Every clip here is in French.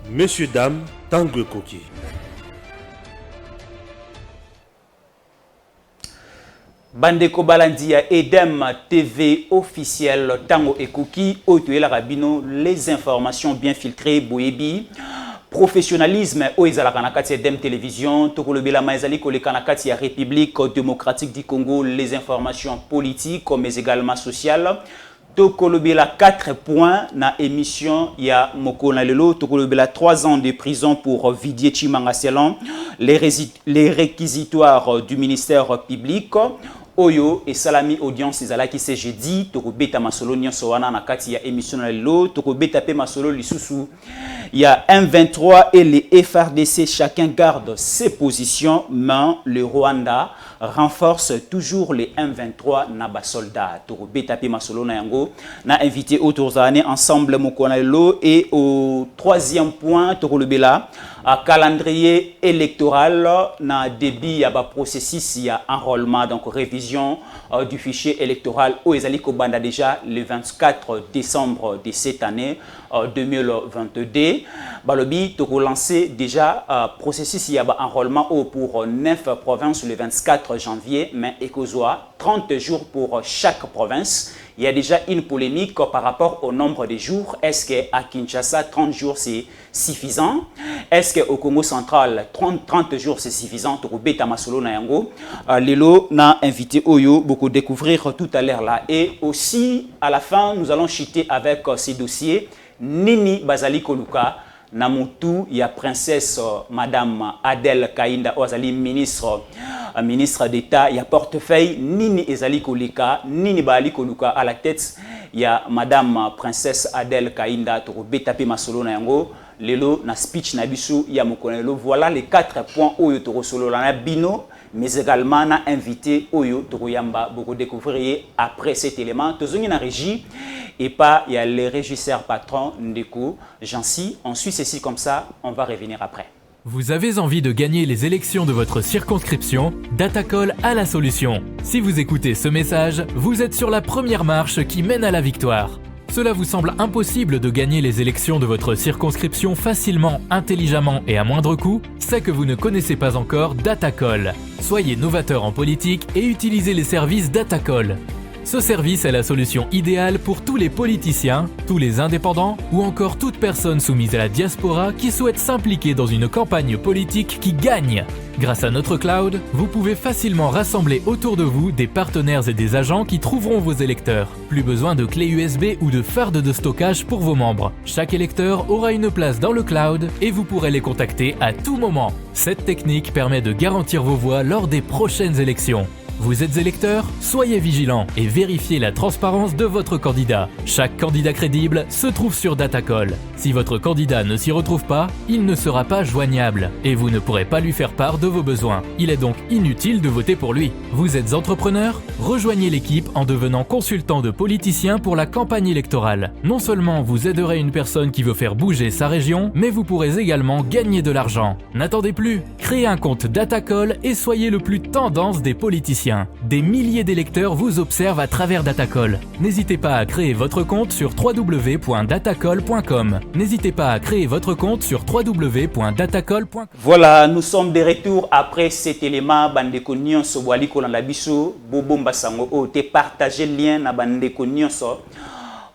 Messieurs, dames, Tango Koki. Bandeko Balandia Edem TV officiel Tango Ekoki Otoela Rabino, les informations bien filtrées Boyebi professionnalisme Oezala Kanakati Edem Télévision Tokolobela Maezali Kole Kanakati République démocratique du Congo, les informations politiques mais également sociales. Tokolobela 4 points na émission ya Mokona Lelo. Tokolobela 3 ans de prison pour Vidier Chimangaselon, les réquisitoires du ministère public. Oyo et Salami audience ezala qui c'est jeudi toko beta masolo nyonso wana na kati ya émission na lelo toko beta pe masolo lisusu. Il y a M23 et les FRDC, chacun garde ses positions, mais le Rwanda renforce toujours les M23 naba soldats. Toko beta pe masolo na yango na invité autour d'année ensemble Mokona Lelo. Et au troisième point toko le bela à calendrier électoral na débit ya ba processus ya enrôlement, donc révision du fichier électoral au ezali ko banda déjà le 24 décembre de cette année 2022. Balobi toko lancé déjà processus ya ba enrôlement pour 9 provinces le 24 janvier, mais ekozwa 30 jours pour chaque province. Il y a déjà une polémique par rapport au nombre de jours. Est-ce qu'à Kinshasa, 30 jours c'est suffisant? Est-ce qu'au Congo central, 30 jours c'est suffisant? Tourubeta Masolo Nayango. Lelo n'a invité Oyo, beaucoup découvrir tout à l'heure là. Et aussi, à la fin, nous allons chuter avec ces dossiers. Nini Bazali Koluka. Namutu, il y a princesse Madame Adèle Kainda Ozali, ministre d'État, il y a portefeuille Nini Ezali Kolika, Nini Bali Koluka à la tête, il y a Madame princesse Adèle Kainda Toro Betape Masolo Nayango, Lelo na speech Nabisu, il y a Mokonelo. Voilà les 4 points Oyo Toro Solo Lana Bino, mais également na invité Oyo Toro Yamba, beaucoup découvrir après cet élément. Tozongi na régie. Et pas, il y a les régisseurs patrons Ndeko, Jancy. On suit ceci comme ça, on va revenir après. Vous avez envie de gagner les élections de votre circonscription? Datacol a la solution. Si vous écoutez ce message, vous êtes sur la première marche qui mène à la victoire. Cela vous semble impossible de gagner les élections de votre circonscription facilement, intelligemment et à moindre coût? C'est que vous ne connaissez pas encore Datacol. Soyez novateur en politique et utilisez les services Datacol. Ce service est la solution idéale pour tous les politiciens, tous les indépendants ou encore toute personne soumise à la diaspora qui souhaite s'impliquer dans une campagne politique qui gagne. Grâce à notre cloud, vous pouvez facilement rassembler autour de vous des partenaires et des agents qui trouveront vos électeurs. Plus besoin de clés USB ou de fardes de stockage pour vos membres. Chaque électeur aura une place dans le cloud et vous pourrez les contacter à tout moment. Cette technique permet de garantir vos voix lors des prochaines élections. Vous êtes électeur? Soyez vigilant et vérifiez la transparence de votre candidat. Chaque candidat crédible se trouve sur Datacol. Si votre candidat ne s'y retrouve pas, il ne sera pas joignable et vous ne pourrez pas lui faire part de vos besoins. Il est donc inutile de voter pour lui. Vous êtes entrepreneur? Rejoignez l'équipe en devenant consultant de politicien pour la campagne électorale. Non seulement vous aiderez une personne qui veut faire bouger sa région, mais vous pourrez également gagner de l'argent. N'attendez plus, créez un compte Datacol et soyez le plus tendance des politiciens. Des milliers d'électeurs vous observent à travers Datacol. N'hésitez pas à créer votre compte sur www.datacol.com. N'hésitez pas à créer votre compte sur www.datacol.com. Voilà, nous sommes de retour après cet élément. Bandeko nyonso wali kolanda biso bobo mbasango o te partager lien na bandeko nyonso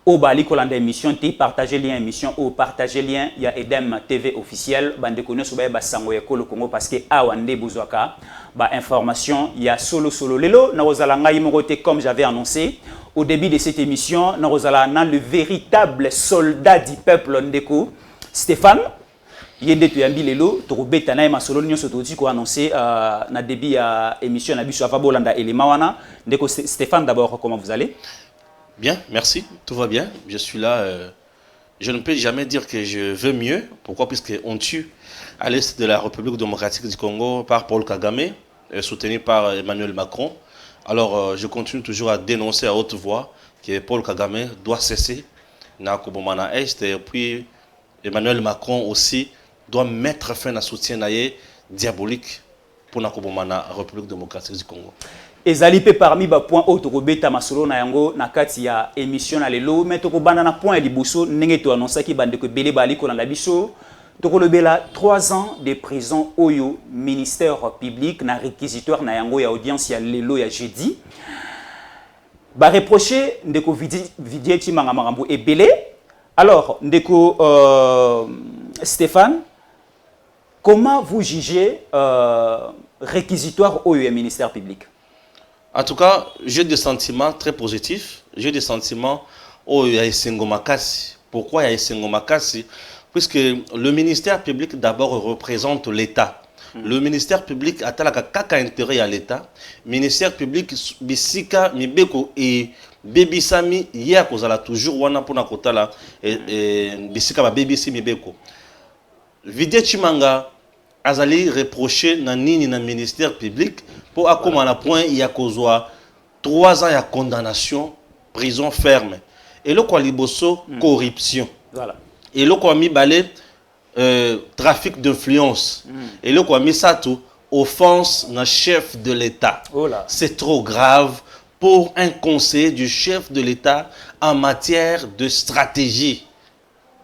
o bali kolanda émission te partager lien émission o partager lien ya Edem TV officiel bandeko nyonso ba basango ya Kolo Congo parce que awande bozwaka ba information ya solo lelo na rozala ngai morote comme j'avais annoncé au début de cette émission na rozala na le véritable soldat du peuple ndeko Stéphane yende to yambi lelo to robeta na masolo nyonso to ti ko annoncer na début ya émission na biso ava bolanda élément wana ndeko Stéphane. D'abord, comment vous allez? Bien, merci, tout va bien. Je suis là. Je ne peux jamais dire que je veux mieux. Pourquoi? Puisqu'on tue à l'est de la République démocratique du Congo par Paul Kagame, soutenu par Emmanuel Macron. Alors, je continue toujours à dénoncer à haute voix que Paul Kagame doit cesser na Kobomana Est. Et puis, Emmanuel Macron aussi doit mettre fin à soutien diabolique pour la République démocratique du Congo. ezali pe parmi ba point auto kobeta masolo na yango na kati ya émission na lelo mais to kobanda na point liboso ndenge to annonçaki bande ko belé bali ko na biso to kolobela 3 ans de prison oyo ministère public na réquisitoire na yango ya audience ya lelo ya jeudi ba reprocher ndeko Didier Tshimanga makambo ebele. Alors ndeko Stéphane, comment vous jugez réquisitoire oyo ya ministère public? En tout cas, j'ai des sentiments très positifs. J'ai des sentiments où il y a Esengo Makasi. Pourquoi il y a Esengo Makasi? Puisque le ministère public d'abord représente l'État. Le ministère public a kaka intérêt à l'État. Ministère public bisika mibeko et bebisami ya kozala toujours wana pona kotala bisika ba bebisi mibeko. Didier Tshimanga azali reproché na nini na ministère public pour akoma na point il y a 3 ans de condamnation, prison ferme. Et le quoi liboso corruption. Voilà. Et le quoi mi balé trafic d'influence. Et le quoi mi sato offense na chef de l'État. Oh là. C'est trop grave pour un conseiller du chef de l'État en matière de stratégie.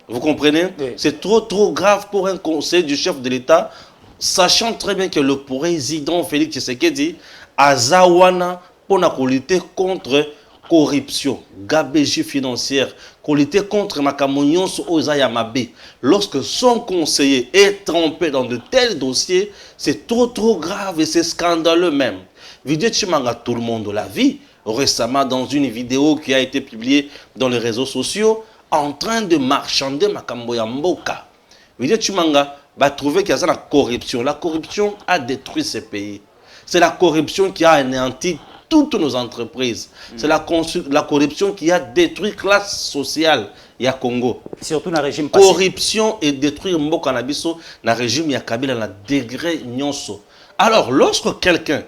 Vous comprenez? Oui. C'est trop grave pour un conseiller du chef de l'État, sachant très bien que le président Félix Tshisekedi a zawana pour lutter contre corruption, gabegie financière, pour lutter contre Makamonyon Ozayamabe. Lorsque son conseiller est trempé dans de tels dossiers, c'est trop grave et c'est scandaleux même. Didier Tshimanga, tout le monde l'a vu récemment dans une vidéo qui a été publiée dans les réseaux sociaux, en train de marchander Makambo ya Mboka. Didier Tshimanga va trouver qu'il y a la corruption. La corruption a détruit ces pays. C'est la corruption qui a anéanti toutes nos entreprises. C'est la corruption qui a détruit la classe sociale ya Congo. Surtout dans le régime passé. Corruption et détruire Mboka Nabiso dans le régime ya Kabila na degré nyonso. Alors lorsque quelqu'un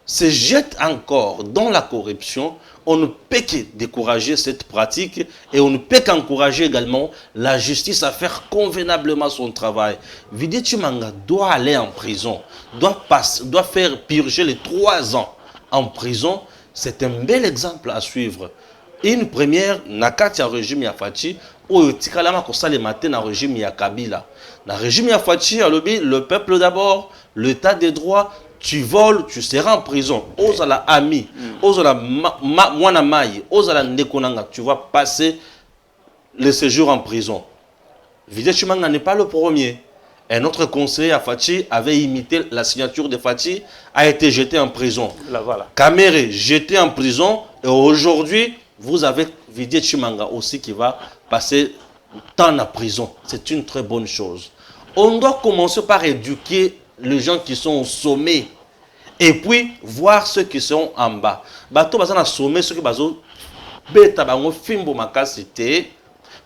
se jette encore dans la corruption, on ne peut que décourager cette pratique et on ne peut qu'encourager également la justice à faire convenablement son travail. Didier Tshimanga doit aller en prison, doit faire purger les 3 ans en prison. C'est un bel exemple à suivre. Une première, nakati ya régime ya Fachi, ou tikalama kosa le matin na régime ya Kabila. Na régime ya Fachi, le peuple d'abord, l'état des droits. Tu voles, tu seras en prison. Ozala ami, ozala mwana mai, ozala nekonanga, tu vas passer le séjour en prison. Didier Tshimanga n'est pas le premier. Un autre conseiller à Fachi avait imité la signature de Fachi, a été jeté en prison. Là, voilà. Kamere jeté en prison et aujourd'hui, vous avez Didier Tshimanga aussi qui va passer temps en prison. C'est une très bonne chose. On doit commencer par éduquer les gens qui sont au sommet et puis voir ceux qui sont en bas. Bato bazana sommet, ceux qui bazo beta bango fimbo makasi te.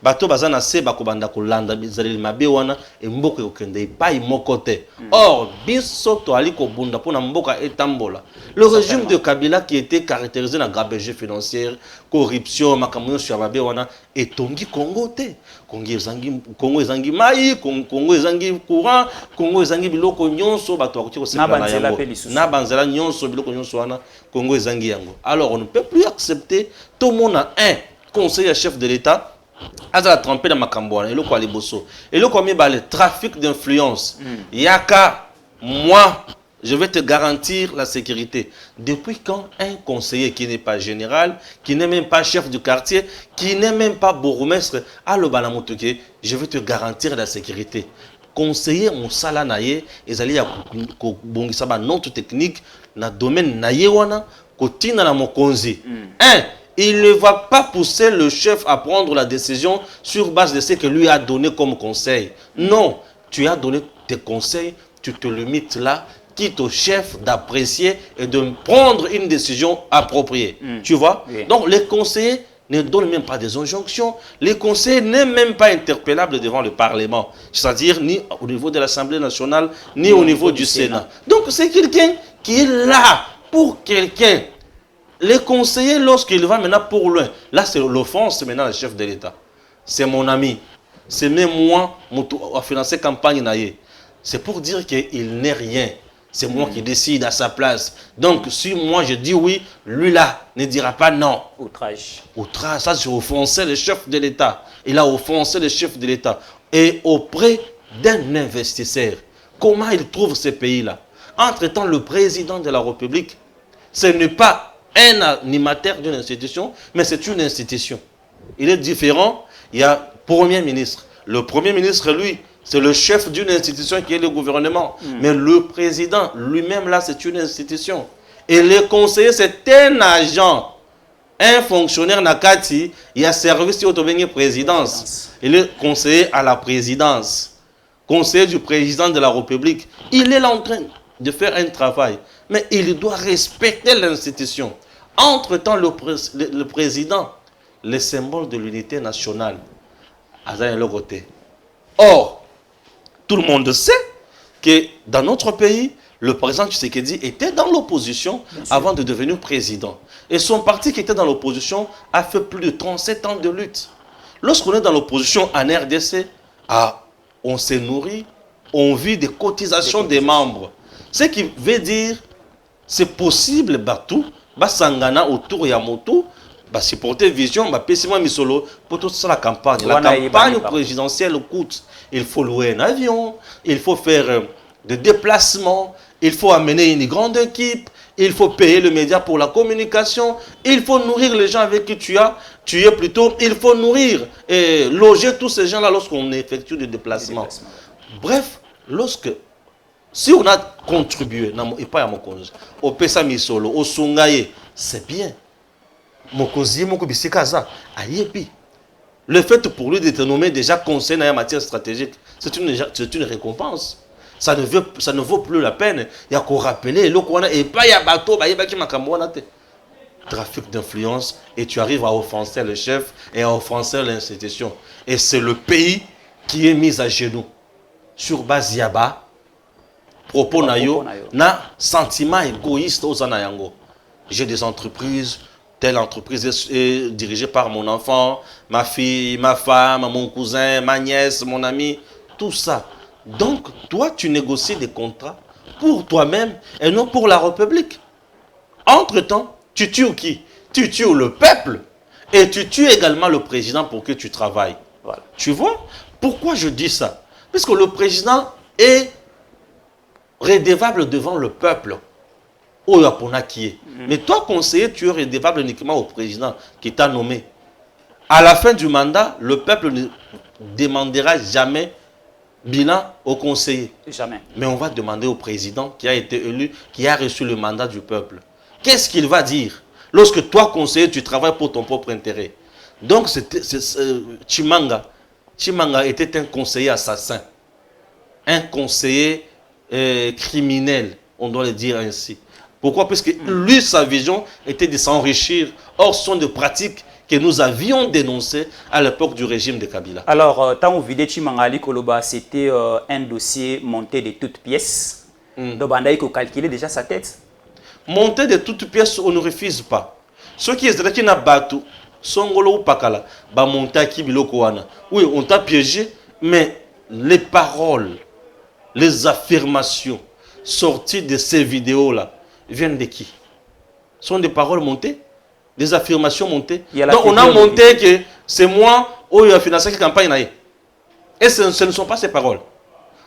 Bato bazana se bakobanda kolanda bizali mabe wana e mboka yokende pa imoko te. Or biso to ali ko bunda pona mboka etambola. Le régime de Kabila qui était caractérisé na gabegie financière, corruption, makamoyo sur mabe wana etongi Congo te. Congo ezangi mai, Congo ezangi courant, Congo ezangi biloko nyonso bato akoti ko sepana yango. Na banzela nyonso biloko nyonso wana Congo ezangi yango. Alors on ne peut plus accepter tout le monde a un conseiller chef de l'État a trempé dans Makambo et le quoi les bosso. Et le quoi le trafic d'influence. Yaka moi je vais te garantir la sécurité. Depuis quand un conseiller qui n'est pas général, qui n'est même pas chef du quartier, qui n'est même pas bourgmestre, a le balamotoke, je vais te garantir la sécurité. Conseiller mon salanaye, ils allaient à bongisaba notre technique, na domaine nayewana, kotina na mokonzi. Il ne va pas pousser le chef à prendre la décision sur base de ce que lui a donné comme conseil. Non, tu as donné tes conseils, tu te limites là, quitte au chef d'apprécier et de prendre une décision appropriée. Tu vois? Oui. Donc les conseillers ne donnent même pas des injonctions. Les conseillers n'est même pas interpellables devant le Parlement. C'est-à-dire ni au niveau de l'Assemblée nationale, ni au niveau du Sénat. Donc c'est quelqu'un qui est là pour quelqu'un. Les conseillers, lorsqu'il va maintenant pour loin, là c'est l'offense maintenant le chef de l'État. C'est mon ami. C'est même moi qui a financé la campagne. C'est pour dire qu'il n'est rien. C'est moi qui décide à sa place. Donc, si moi je dis oui, lui là ne dira pas non. Outrage. Outrage, ça c'est offenser le chef de l'État. Il a offensé le chef de l'État. Et auprès d'un investisseur, comment il trouve ce pays-là? Entre-temps, le président de la République, ce n'est pas un animateur d'une institution, mais c'est une institution. Il est différent. Il y a Premier ministre. Le Premier ministre, lui, c'est le chef d'une institution qui est le gouvernement. Mais le président, lui-même, là, c'est une institution. Et le conseiller, c'est un agent. Un fonctionnaire Nakati, il y a service au présidence. Il est conseiller à la présidence. Conseiller du président de la République. Il est là en train de faire un travail. Mais il doit respecter l'institution. Entre-temps, le président, le symbole de l'unité nationale, a le côté. Or, tout le monde sait que dans notre pays, le président Tshisekedi était dans l'opposition avant de devenir président. Et son parti qui était dans l'opposition a fait plus de 37 ans de lutte. Lorsqu'on est dans l'opposition en RDC, on s'est nourri, on vit des cotisations des membres. Ce qui veut dire, c'est possible, Batou, Sangana autour Yamoto, supporter Vision, Pessima Misolo, pour toute la campagne. La campagne présidentielle coûte. Il faut louer un avion, il faut faire des déplacements, il faut amener une grande équipe, il faut payer le média pour la communication, il faut nourrir les gens avec qui tu es plutôt, il faut nourrir et loger tous ces gens-là lorsqu'on effectue des déplacements. Bref, si on a contribué, et pas à mon cause, au Pessa Misolo, au Sungaye, c'est bien. Le fait pour lui d'être nommé déjà conseiller en matière stratégique, c'est une récompense. Ça ne vaut plus la peine. Il y a qu'à rappeler, et pas il y a bateau, trafic d'influence, et tu arrives à offenser le chef et à offenser l'institution. Et c'est le pays qui est mis à genoux. Sur base Yaba, propos nayo, na sentiment égoïste aux anayango. J'ai des entreprises. Telle entreprise est dirigée par mon enfant, ma fille, ma femme, mon cousin, ma nièce, mon ami, tout ça. Donc, toi, tu négocies des contrats pour toi-même et non pour la République. Entre-temps, tu tues qui? Tu tues le peuple et tu tues également le président pour que tu travailles. Voilà. Tu vois? Pourquoi je dis ça? Parce que le président est redevable devant le peuple. Mais toi, conseiller, tu es redevable uniquement au président qui t'a nommé. À la fin du mandat, le peuple ne demandera jamais bilan au conseiller. Jamais. Mais on va demander au président qui a été élu, qui a reçu le mandat du peuple. Qu'est-ce qu'il va dire lorsque toi, conseiller, tu travailles pour ton propre intérêt? Donc, Tshimanga était un conseiller assassin. Un conseiller criminel, on doit le dire ainsi. Pourquoi? Parce que lui, sa vision était de s'enrichir. Or, ce sont des pratiques que nous avions dénoncées à l'époque du régime de Kabila. Alors, tant au vidéo Chimangali Koloba, c'était un dossier monté de toutes pièces. Donc, il faut calculer déjà sa tête. Monté de toutes pièces, on ne refuse pas. Ceux qui sont qui n'a battu, Songolo ou Pakala, ba monté qui bilokoana. Oui, on t'a piégé, mais les paroles, les affirmations sorties de ces vidéos-là, viennent de qui? Ce sont des paroles montées, des affirmations montées. Donc on a monté que c'est moi où il a financé la campagne. Et ce ne sont pas ces paroles.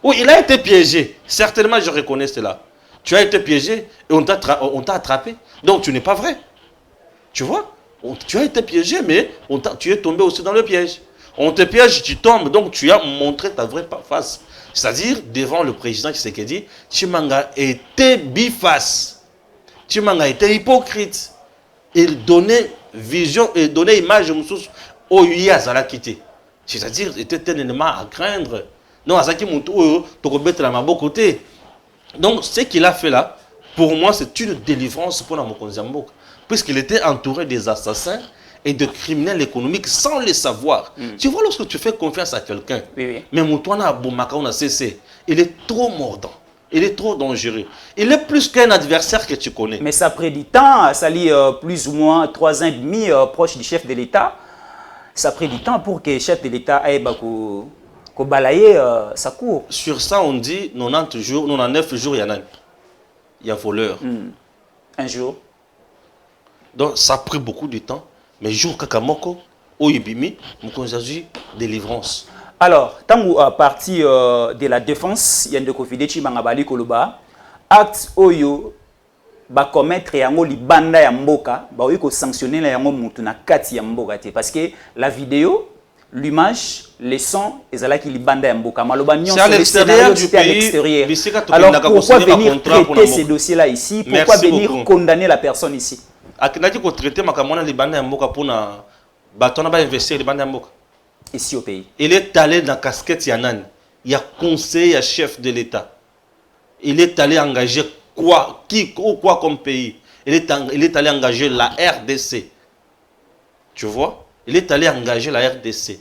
Oui, il a été piégé. Certainement, je reconnais cela. Tu as été piégé et on t'a attrapé. Donc tu n'es pas vrai. Tu vois? Tu as été piégé, mais tu es tombé aussi dans le piège. On te piège, tu tombes. Donc tu as montré ta vraie face. C'est-à-dire, devant le président Tshisekedi, Tshimanga était biface. Tshimanga était hypocrite. Il donnait vision et donnait image au Yazala quitté. C'est-à-dire, il était un élément à craindre. Non, Azaki Moutou, côté. Donc, ce qu'il a fait là, pour moi, c'est une délivrance pour la Mokonzambok. Puisqu'il était entouré des assassins et de criminels économiques sans les savoir. Tu vois, lorsque tu fais confiance à quelqu'un, mais Moutouana Aboumaka, on a cessé, il est trop mordant. Il est trop dangereux. Il est plus qu'un adversaire que tu connais. Mais ça a pris du temps, ça lit plus ou moins 3 ans et demi proche du chef de l'État. Ça a pris du temps pour que le chef de l'État aille balayer sa cour. Sur ça, on dit 90 jours, 99 jours, il y en a. il y a voleur. Un jour. Donc ça a pris beaucoup de temps. Mais jour kakamoko, oyibimi, mukonzaji délivrance. Alors, tant à partir de la défense, il y a de Kofidechi Mangabali Koloba, acte oyo ba commettre yango libanda ya mboka, ba oyo ko sanctionner la yango mutu na kati ya mboka te parce que la vidéo, l'image, les sons, ezala ki libanda ya mboka. Maloba nyon c'est à l'extérieur du pays. Alors pourquoi venir traiter ces dossiers-là ici? Pourquoi venir condamner la personne ici? Akinaki ko traiter makamona libanda ya mboka pona batona ba investir libanda ya mboka. Ici au pays. Il est allé dans la casquette Yanan. Il y a conseiller, il y a chef de l'État. Il est allé engager quoi, qui ou quoi comme pays. Il est allé engager la RDC. Tu vois? Il est allé engager la RDC.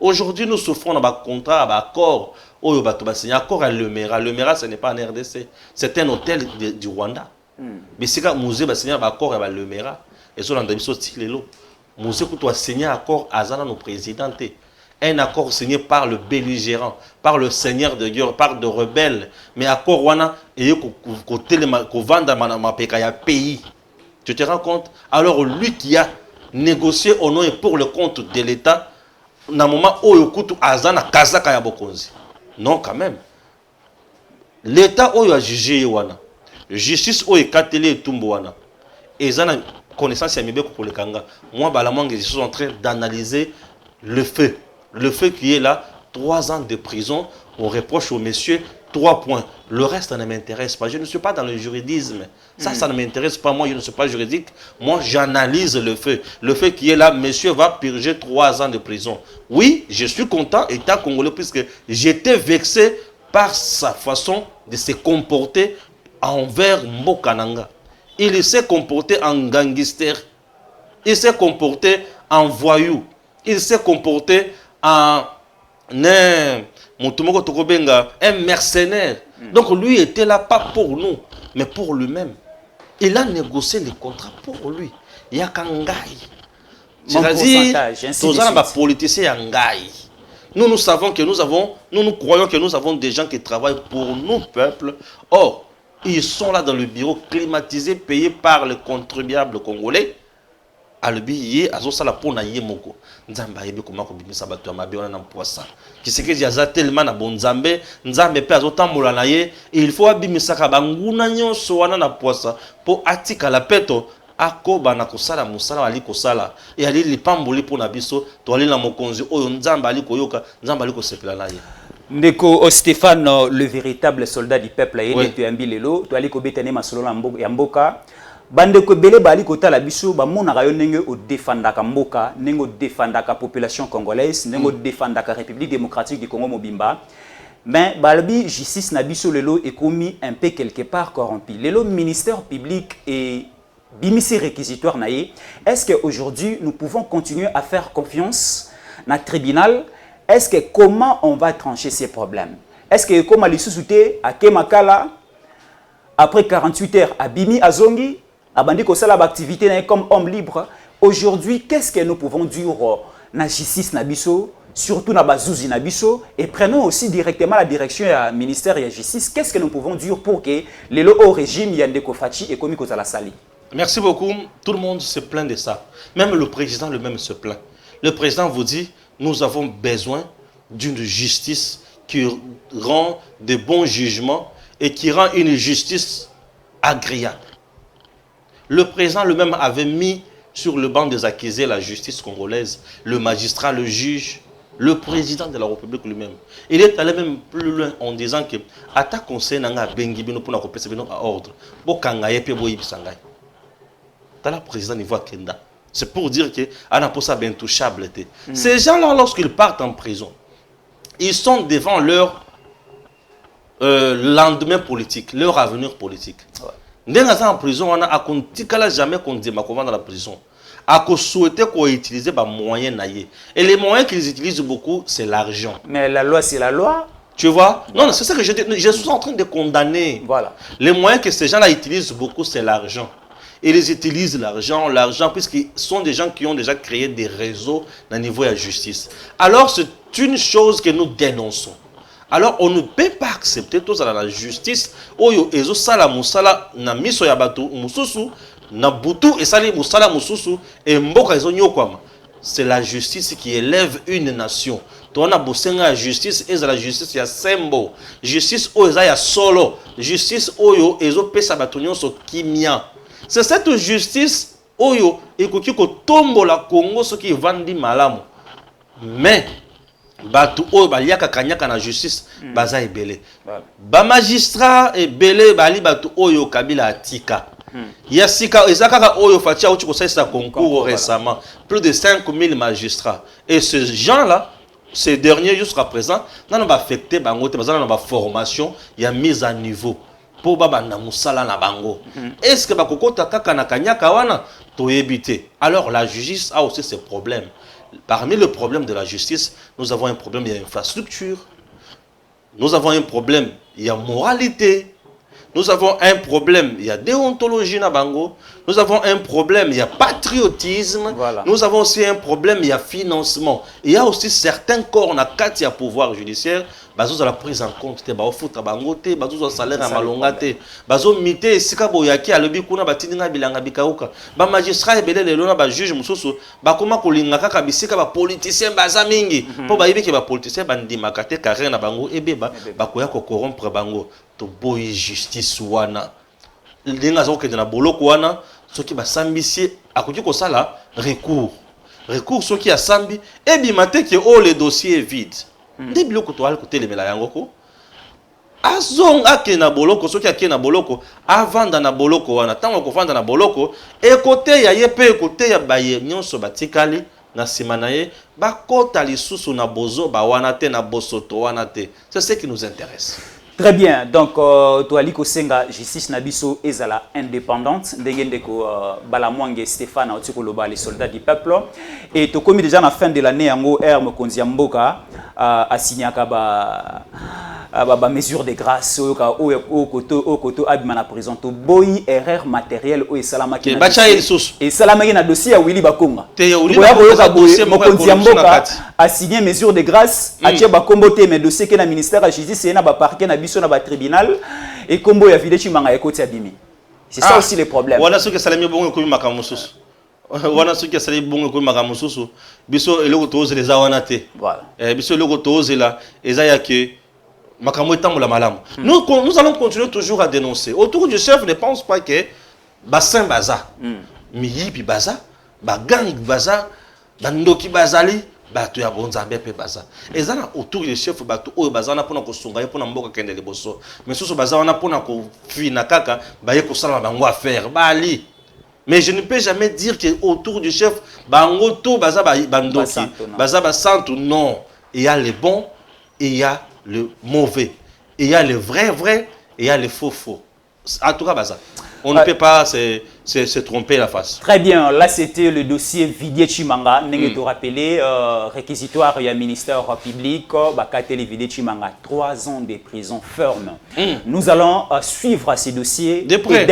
Aujourd'hui, nous souffrons d'un contrat, d'un accord. Un accord à Lemera. Lemera, ce n'est pas un RDC. C'est un hôtel du Rwanda. Mais c'est quand musée va signer un accord avec Lemera. Et ça, on a dit que musée doit signer un accord à nos présidents. Un accord signé par le belligérant, par le seigneur de guerre, par de rebelles. Mais accord wana et qu'on vende ma pays. Tu te rends compte? Alors lui qui a négocié au nom et pour le compte de l'État, na moment où il azana kazaka ya bokonzi. Non quand même. L'État où il a jugé wana. Justice où il katele tumbo wana. Et zana connaissance ya mibeko pour le kanga. Moi balamang je suis en train d'analyser le fait. Le fait qui est là, 3 ans de prison, on reproche au monsieur 3 points. Le reste, ça ne m'intéresse pas. Je ne suis pas dans le juridisme. Ça ne m'intéresse pas. Moi, je ne suis pas juridique. Moi, j'analyse le fait. Le fait qui est là, monsieur va purger 3 ans de prison. Oui, je suis content, étant congolais, puisque j'étais vexé par sa façon de se comporter envers Mbokananga. Il s'est comporté en gangster. Il s'est comporté en voyou. Il s'est comporté un mercenaire. Donc lui était là pas pour nous, mais pour lui-même. Il a négocié les contrats pour lui. Il y a Kangai. C'est-à-dire, tous les politiciens Kangai. Nous savons que nous croyons que nous avons des gens qui travaillent pour nous, peuple. Or, ils sont là dans le bureau climatisé, payé par les contribuables congolais. Albi azo sala pona ye moko nzamba yebi koma ko bimisa bato mabe wana na poisa kiseke jaza tellement na bonzambe nzambe pe azo tambola na ye il faut abimisa ka banguna nyonso wana na poisa po atika la peto akoba na kosala musala ali kosala e ali lipamboli pona biso to ali na mokonzi oyo nzamba ali koyoka nzamba ali kosepela na ye. Ndeko Stéphane, le véritable soldat du peuple, il est un bilelo, tu allais kobetane masolo ya mboka. Bande ko belé bali kota la biso ba mona rayon nenge o défendaka mboka nengo défendaka population congolaise nengo défendaka République démocratique du Congo mobimba mais balbi justice na biso lelo est commis un peu quelque part corrompu lelo ministère public et bimisi réquisitoire naé. Est-ce que aujourd'hui nous pouvons continuer à faire confiance na tribunal? Est-ce que comment on va trancher ces problèmes? Est-ce que comme ali sous-souté à Kemakala après 48 heures à Bimi Azongi abandi ko sala activité comme homme libre? Aujourd'hui, qu'est-ce que nous pouvons dire na justice na biso, surtout na bazouzi na biso, et prenons aussi directement la direction du ministère de la justice. Qu'est-ce que nous pouvons dire pour que le haut régime Yandeko Fachi et komi ko sala sali? Merci beaucoup. Tout le monde se plaint de ça. Même le président lui-même se plaint. Le président vous dit, nous avons besoin d'une justice qui rend de bons jugements et qui rend une justice agréable. Le président lui-même avait mis sur le banc des accusés la justice congolaise, le magistrat, le juge, le président de la République lui-même. Il est allé même plus loin en disant que attaque conseil n'a bengi bino pour na à ordre. Bokangaye pe boyi bisangai. Tala président niveau Kenda. C'est pour dire que ana posa ben touchable. Ces gens-là lorsqu'ils partent en prison, ils sont devant leur lendemain politique, leur avenir politique. Dès qu'ils sont en prison, on a jamais qu'on dit dans la prison. À souhaiter qu'on utilise des moyens. Et les moyens qu'ils utilisent beaucoup, c'est l'argent. Mais la loi, c'est la loi. Tu vois? Non, c'est ça que je suis en train de condamner. Voilà. Les moyens que ces gens-là utilisent beaucoup, c'est l'argent. Ils utilisent l'argent, puisqu'ils sont des gens qui ont déjà créé des réseaux au niveau de la justice. Alors, c'est une chose que nous dénonçons. Alors, on ne peut pas accepter tous à la justice oyo ezo sala musala na miso ya bato mususu na butu esali musala mususu et mboka ezo nyokwama. C'est la justice qui élève une nation. On a bossé la justice et la justice ya sembo, justice oyo ya solo, justice oyo ezo pesa bato nyonso kimia. C'est cette justice oyo ekoki ko tombola Congo soki vandi malamu. Mais batu oyo baliaka kanyaka na justice baza ebele. Ba magistrat ebele bali batu oyo Kabila atika. Yasika ezakaka oyo fatia uchi kosaisa concours récemment, plus de 5000 magistrats. Et ces gens-là, ces derniers jusqu'à présent, n'ont pas affecté bango te bazana na formation, il y a mise à niveau pour baba na musala na bango. Est-ce que bakokota kaka na kanyaka wana to éviter? Alors la justice a aussi ses problèmes. Parmi les problèmes de la justice, nous avons un problème, il y a infrastructure. Nous avons un problème, il y a moralité. Nous avons un problème, il y a déontologie na bango. Nous avons un problème, il y a patriotisme. Voilà. Nous avons aussi un problème, il y a financement. Il y a aussi certains corps na kati ya pouvoir judiciaire. Bazo la prise en compte te ba ofuta bango te, bazo salaire na malonga te. Bazo mité sika boyaki alobi kuna batindinga bilanga bikauka. Ba magistrat ebele lelo na ba juge mususu ba koma kolinga kaka bisika ba politicien baza mingi. Po ba yebiki ba politicien bandimaka te carrière na bango ebeba ba koya ko corrompre bango. To boy justice wana. Linga zo kende na boloko wana soki ba sambisi akoki ko sala recours. Recours soki asambi ebimate ke o le dossier est vide. Nde biloko to al côté le mela yango ko azong ake na boloko soki ake na boloko avanda na boloko wana tango ko vanda na boloko e côté ya yepe côté ya baye nyonso batikali na simana ye bakota lisusu na bozo ba wana te na bosoto wana te. C'est ce qui nous intéresse. Très bien, donc Toali Kosenga, justice Nabiso ezala indépendante, ndeko Balamwange Stéphane Otikoloba, les soldats du peuple. Et to commis déjà à la fin de l'année, Ango Herme Konziamboka a signé ba mesure de grâce au koto abimana présente boy erreur matérielle au salama qui et salama qui na dossier à Willy Bakonga. Konziamboka a signé mesure de grâce a tia bakombote mais dossier que na ministère de la justice et na ba parquet na biso na ba tribunal et kombo ya village chimanga ekoti abimi. C'est ça aussi les problèmes. Voilà ce que salami bongo ko makamususu. Wana ce que salami bongo ko makamususu. Biso eloko toze les awanate. Voilà. Biso eloko toze la ezaya ke nous allons continuer toujours à dénoncer. Autour du chef, ne pense pas que bassin baza, miyipi baza, bagang baza, bandoki bazali, batu ya bonzambe pe baza. Et ça autour du chef batu o baza na pona ko sunga pona mboka kende liboso. Mais soso baza wana pona ko fina kaka, baye ko sala bango affaire, bali. Mais je ne peux jamais dire que autour du chef bango to baza bandoki, baza basantu non. Il y a les bons et il y a le mauvais. Et il y a le vrai, et il y a le faux. En tout cas, on ne peut pas se tromper la face. Très bien. Là, c'était le dossier Vidier Chimanga. Vous te rappelez, réquisitoire, il y a ministère public, Bakateli Vidier Chimanga, 3 ans de prison ferme. Nous allons suivre ces dossiers de près.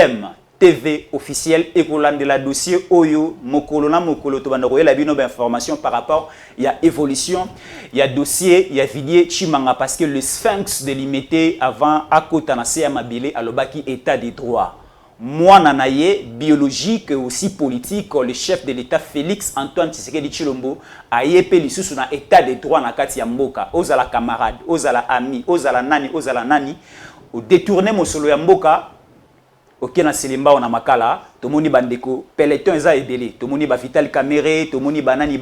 TV officiel et pour de la dossier Oyo Mokolo na Mokolo to banda la bino d'information par rapport il y a évolution il y a dossier il y a Vidier Chimanga parce que le Sphinx délimité avant akota na CA Mabile alobaki état des droits moi nanaye biologique aussi politique le chef de l'état Félix Antoine Tshisekedi Tshilombo a yepé lisusu na état des droits na kati ya mboka ozala camarade ozala ami ozala nani au détourner mosolo ya mboka. Ok na Selimba on a makala tomoni bandeko peloton eza ebele tomoni ba Vital Kamerhe tomoni banani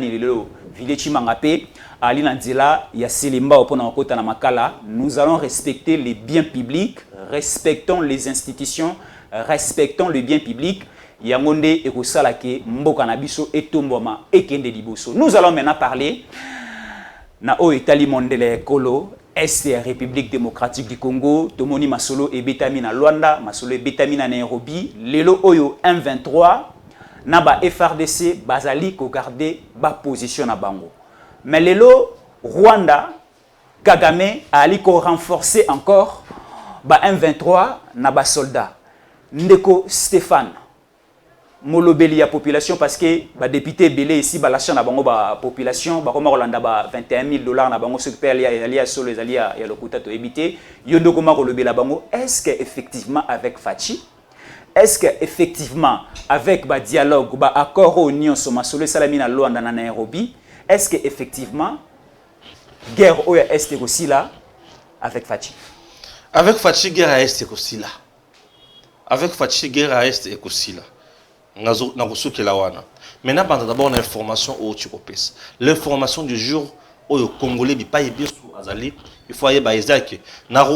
lelo Vidier Chimanga pe ali na nzela ya Selimba opona okota na makala nous allons respecter les biens publics respectons les institutions respectons le bien public yangonde ekosala ke mboka na biso etomboma ekende liboso. Nous allons maintenant parler na o etali mondele kolo Est la République démocratique du Congo, Tomoni Masolo et Betamina Luanda, Masolo et Betamina Nairobi, Lelo Oyo M23, Naba FRDC, Bazali, ko garder ba position na bango. Mais Lelo, Rwanda, Kagame, Ali ko renforcer encore, ba M23, Naba soldat. Ndeko Stéphane, molobeli ya population parce que ba député belé ici ba lâcher na bango ba population ba koma kolanda ba 21 000 $ na bango ce que père ya solo ezali ya lokuta to ebité yo ndoko ma kolobela bango. Est-ce que effectivement avec Fachi, est-ce que effectivement avec ba dialogue ba accord au union soma solo salami na Luanda na Nairobi, est-ce que effectivement guerre au est aussi là avec Fachi? Avec Fachi guerre à est aussi là. Avec Fachi guerre à est aussi là. Maintenant, d'abord l'information au Tchikopes. L'information du jour au Congolais, il faut aller à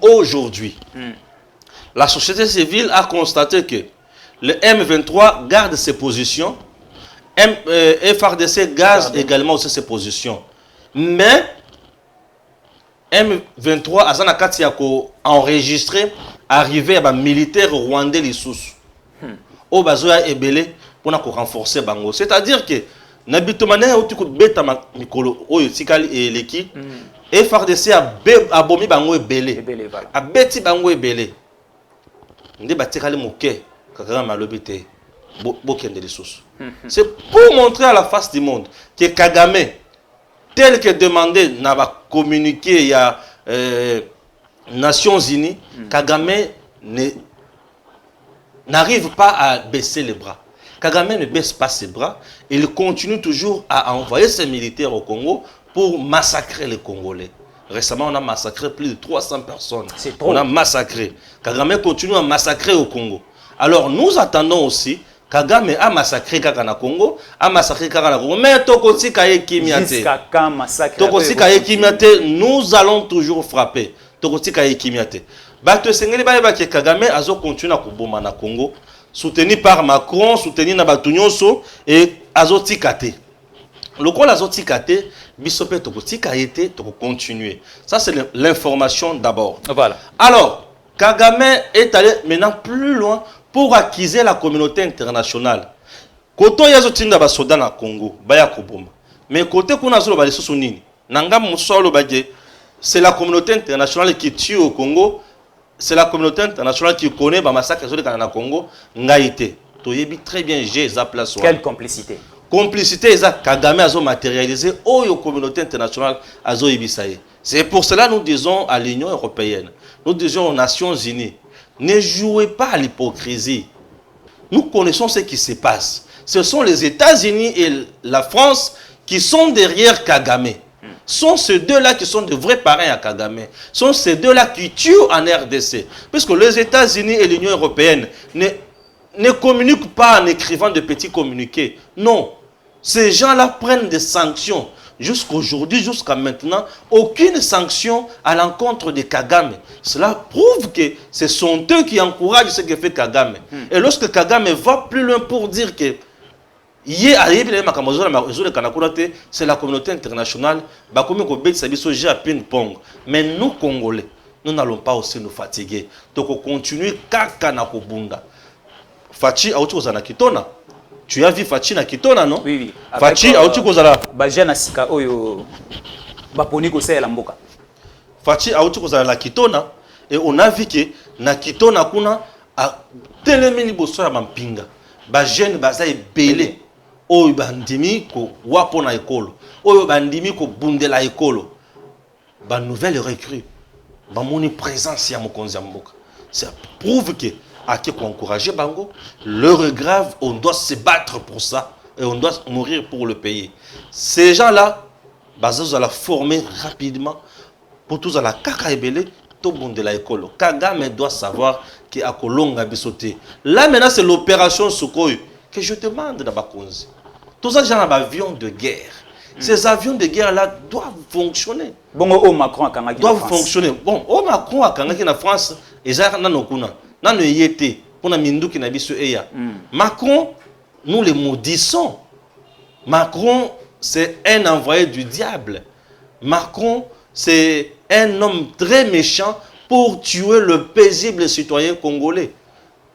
aujourd'hui. La société civile a constaté que le M23 garde ses positions, FRDC garde également aussi ses positions. Mais M23 a enregistré arrivé à un militaire rwandais les sous. Au bazoya ebele pour renforcer bango. C'est-à-dire que nabitomane otuko beta mikolo oyo tikali eleki FRDC a bomi bango ebele. A beti bango ebele. Nde batikali moke kakanga malobi te bokende les sous. C'est pour montrer à la face du monde que Kagame tel que demandé n'a pas communiqué il y a Nations Unies, Kagame n'arrive pas à baisser les bras. Kagame ne baisse pas ses bras. Il continue toujours à envoyer ses militaires au Congo pour massacrer les Congolais. Récemment, on a massacré plus de 300 personnes. On a massacré. Kagame continue à massacrer au Congo. Alors, nous attendons aussi Kagame a massacré Kakana Congo, a massacré Kakana Congo. Mais Tokosi Kaye Kimiate. Jusqu'à quand massacre? Tokosi Kaye Kimiate, nous allons toujours frapper. Tokosi Kaye Kimiate. Bato Sengeli Baye que Kagame azo continue à kuboma na Congo, soutenu par Macron, soutenu na Bato Nyonso et azo tikate. Le quoi azo tikate, bisope Tokosi Kaye te to continuer. Ça c'est l'information d'abord. Voilà. Alors, Kagame est allé maintenant plus loin pour acquiser la communauté internationale. Koto yazo tinda ba soda na Congo, baya kuboma. Mais côté kuna zo ba lisusu nini? Nanga musolo baje, c'est la communauté internationale qui tue au Congo. C'est la communauté internationale qui connaît le massacre sur le Congo. Ngaïté. Tu sais très bien, j'ai ça place. Quelle complicité? Complicité, Kagame a matérialisé au communauté internationale a ibisaye. C'est pour cela que nous disons à l'Union européenne, nous disons aux Nations Unies, ne jouez pas à l'hypocrisie. Nous connaissons ce qui se passe. Ce sont les États-Unis et la France qui sont derrière Kagame. Sont ces deux-là qui sont de vrais parrains à Kagame. Sont ces deux-là qui tuent en RDC. Puisque les États-Unis et l'Union européenne ne communiquent pas en écrivant de petits communiqués. Non. Ces gens-là prennent des sanctions. Jusqu'aujourd'hui, jusqu'à maintenant, aucune sanction à l'encontre de Kagame. Cela prouve que ce sont eux qui encouragent ce que fait Kagame. Et lorsque Kagame va plus loin pour dire que c'est la communauté internationale. Mais nous, Congolais, nous n'allons pas aussi nous fatiguer. Donc, continuer kaka na kobunda. Fachi a autre chose na kitona. Tu as vu Fachi na kitona, non? Oui, oui. Fachi a autre chose là. Bajana sika oyo baponi ko sala mboka. Fachi a autre chose na kitona et on a vu que na kitona kuna a telemini boso ya mampinga. Ba jeune baza ebele. Oyo bandimi ko wapo na ekolo. Oyo bandimi ko bundela ekolo. Ba nouvelle recrue. Ba moni présence ya mokonzi ya mboka. Ça prouve que à qui encourager bango, l'heure est grave, on doit se battre pour ça et on doit mourir pour le pays. Ces gens-là, vous allez former rapidement pour tous à la kaka ebele tout monde de la école. Kagame doit savoir qu'il a kolonga bisoté. Là maintenant c'est l'opération Sukhoi que je demande dans Bakonzi. Tous ces gens avions de guerre. Ces avions de guerre-là doivent fonctionner. Bon, au Macron a kangaki doivent fonctionner. Bon, au Macron a kangaki na France, et ça n'a nokuna. N'a ne yete pour na mindu qui n'a bisu eya. Macron, nous les maudissons. Macron, c'est un envoyé du diable. Macron, c'est un homme très méchant pour tuer le paisible citoyen congolais.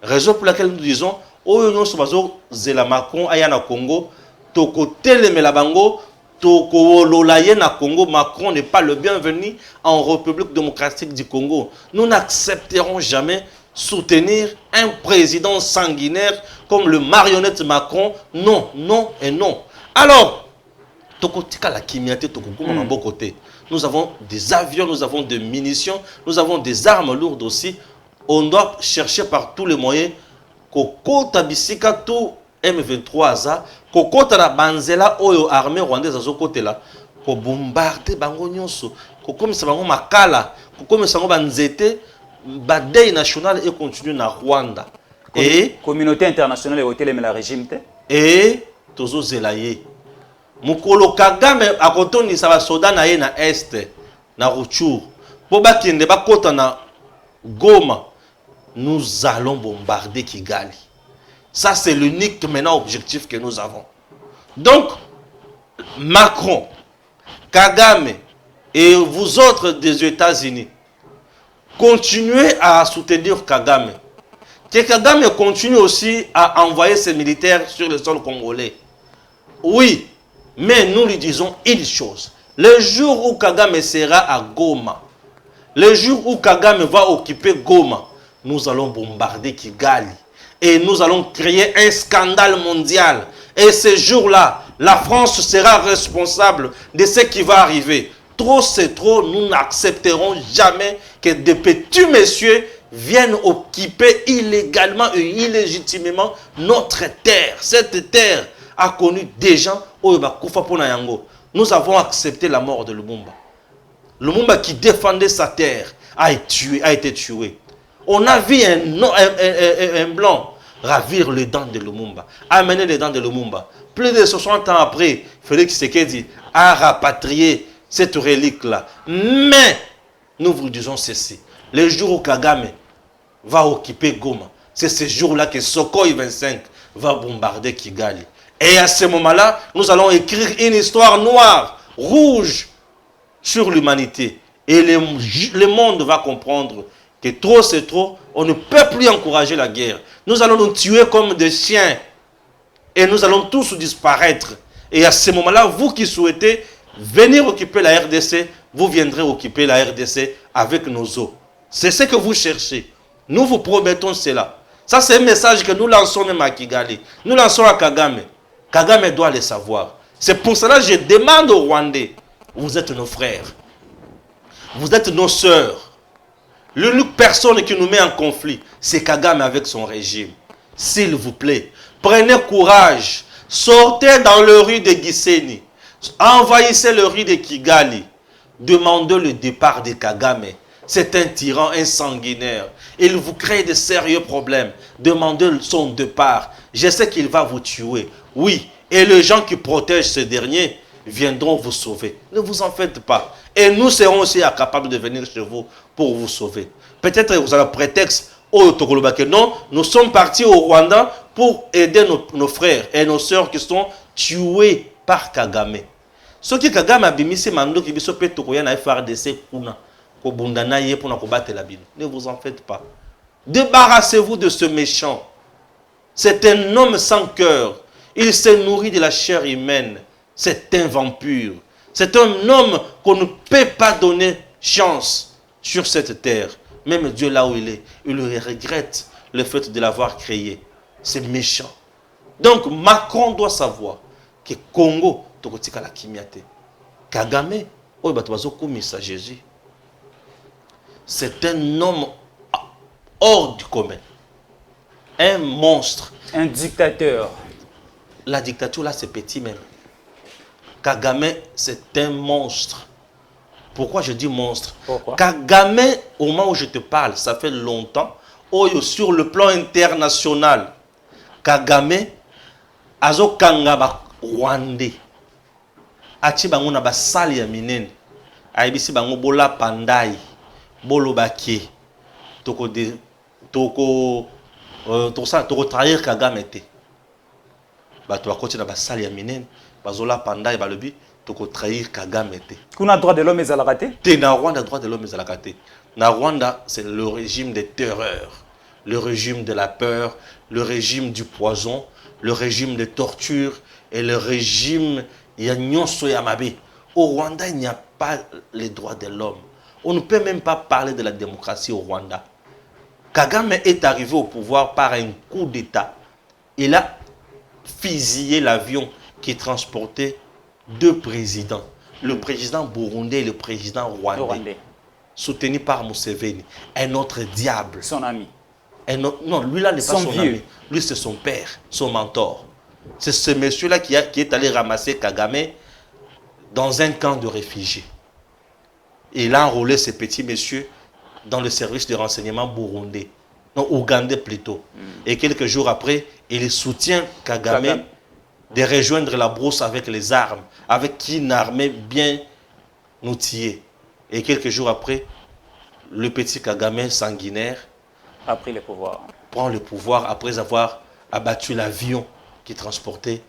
Raison pour laquelle nous disons, Oyo Sobazo Zela Macron ayana Congo, Toko Telemela Bango, Toko Lolaye na Congo, Macron n'est pas le bienvenu en République démocratique du Congo. Nous n'accepterons jamais soutenir un président sanguinaire comme le marionnette Macron. Non, non et non. Alors, nous avons des avions, nous avons des munitions, nous avons des armes lourdes aussi. On doit chercher par tous les moyens kokota bisika tout M23 za, kokota na banzela oyo armée rwandaise azo côté là, ko bombarder bango nyonso, ko komisa bango makala, ko komisa bango banzete, badei national et continue na Rwanda. Et communauté internationale et hôtel mais la régime te. Et tozo zelaye. Mukolo Kagame akotoni sa ba soda na ye na est na Rutshuru. Po bakende bakota na Goma. Nous allons bombarder Kigali. Ça, c'est l'unique maintenant objectif que nous avons. Donc, Macron, Kagame et vous autres des États-Unis, continuez à soutenir Kagame. Que Kagame continue aussi à envoyer ses militaires sur le sol congolais. Oui, mais nous lui disons une chose. Le jour où Kagame sera à Goma, le jour où Kagame va occuper Goma, nous allons bombarder Kigali. Et nous allons créer un scandale mondial. Et ce jour-là, la France sera responsable de ce qui va arriver. Trop c'est trop, nous n'accepterons jamais que des petits messieurs viennent occuper illégalement et illégitimement notre terre. Cette terre a connu des gens. Nous avons accepté la mort de Lumumba. Lumumba qui défendait sa terre a été tué. On a vu un blanc ravir les dents de Lumumba, amener les dents de Lumumba. Plus de 60 ans après, Félix Tshisekedi a rapatrié cette relique-là. Mais, nous vous disons ceci. Le jour où Kagame va occuper Goma, c'est ce jour-là que Sukhoi 25 va bombarder Kigali. Et à ce moment-là, nous allons écrire une histoire noire, rouge, sur l'humanité. Et le monde va comprendre que trop c'est trop, on ne peut plus encourager la guerre. Nous allons nous tuer comme des chiens. Et nous allons tous disparaître. Et à ce moment-là, vous qui souhaitez venir occuper la RDC, vous viendrez occuper la RDC avec nos os. C'est ce que vous cherchez. Nous vous promettons cela. Ça, c'est un message que nous lançons même à Kigali. Nous lançons à Kagame. Kagame doit le savoir. C'est pour cela que je demande aux Rwandais, vous êtes nos frères. Vous êtes nos sœurs. L'unique personne qui nous met en conflit, c'est Kagame avec son régime. S'il vous plaît, prenez courage. Sortez dans le rue de Gisenyi. Envahissez le rue de Kigali. Demandez le départ de Kagame. C'est un tyran, un sanguinaire. Il vous crée de sérieux problèmes. Demandez son départ. Je sais qu'il va vous tuer. Oui, et les gens qui protègent ce dernier viendront vous sauver. Ne vous en faites pas. Et nous serons aussi capables de venir chez vous pour vous sauver. Peut-être que vous avez un prétexte au Togolobake. Non, nous sommes partis au Rwanda pour aider nos frères et nos sœurs qui sont tués par Kagame. Ce qui Kagame a bimisi mando qui biso pe tokoya na FRDC kuna ko bundana ye pour na ko battre la bino. Ne vous en faites pas. Débarrassez-vous de ce méchant. C'est un homme sans cœur. Il se nourrit de la chair humaine. C'est un vampire. C'est un homme qu'on ne peut pas donner chance sur cette terre. Même Dieu là où il est, il regrette le fait de l'avoir créé. C'est méchant. Donc Macron doit savoir que Congo, tokotika la kimiate. Kagame, oyo bato bazokumisa Jésus. C'est un homme hors du commun. Un monstre. Un dictateur. La dictature là, c'est petit même. Kagame, c'est un monstre. Pourquoi je dis monstre? Pourquoi? Kagame, au moment où je te parle, ça fait longtemps, sur le plan international, Kagame, azo kangaba Rwandais. Achi bango na basali ya minene. Aibisi bango bola pandai, bolo baki. Toko trahir Kagame te. Bato bakoti na basali ya minene. Bazola pandai balobi toko trahir Kagame te. Kuna droit de l'homme ezalaka te? Te na Rwanda droit de l'homme ezalaka te. Na Rwanda c'est le régime des terreurs, le régime de la peur, le régime du poison, le régime de torture et le régime ya nyonso ya mabe. Au Rwanda il n'y a pas les droits de l'homme. On ne peut même pas parler de la démocratie au Rwanda. Kagame est arrivé au pouvoir par un coup d'État. Il a fusillé l'avion qui transportait 2 présidents. Le président burundais et le président rwandais. Soutenu par Museveni. Un autre diable. Son ami. Non, lui là n'est pas son ami. Lui c'est son père, son mentor. C'est ce monsieur-là qui est allé ramasser Kagame dans un camp de réfugiés. Et il a enrôlé ce petit monsieur dans le service de renseignement burundais. Non, ougandais plutôt. Et quelques jours après, il soutient Kagame de rejoindre la brousse avec les armes, avec une armée bien outillée. Et quelques jours après, le petit Kagame sanguinaire a pris le pouvoir. Prend le pouvoir après avoir abattu l'avion qui transportait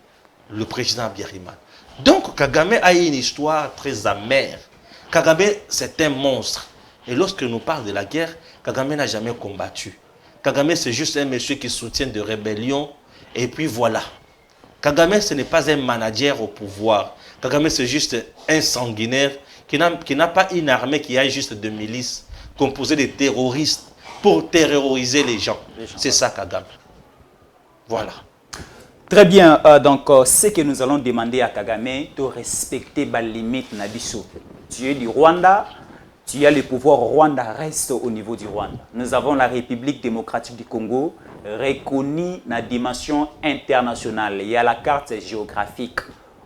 le président Abiyarimana. Donc Kagame a une histoire très amère. Kagame, c'est un monstre. Et lorsque nous parlons de la guerre, Kagame n'a jamais combattu. Kagame, c'est juste un monsieur qui soutient des rébellions. Et puis voilà. Kagame, ce n'est pas un manager au pouvoir. Kagame, c'est juste un sanguinaire qui n'a pas une armée qui a juste de milices composées de terroristes pour terroriser les gens. C'est ça, Kagame. Voilà. Très bien. Donc, ce que nous allons demander à Kagame, de respecter les limites Nabiso. Tu es du Rwanda, tu as le pouvoir. Rwanda reste au niveau du Rwanda. Nous avons la République démocratique du Congo, reconnue dans la dimension internationale. Il y a la carte géographique.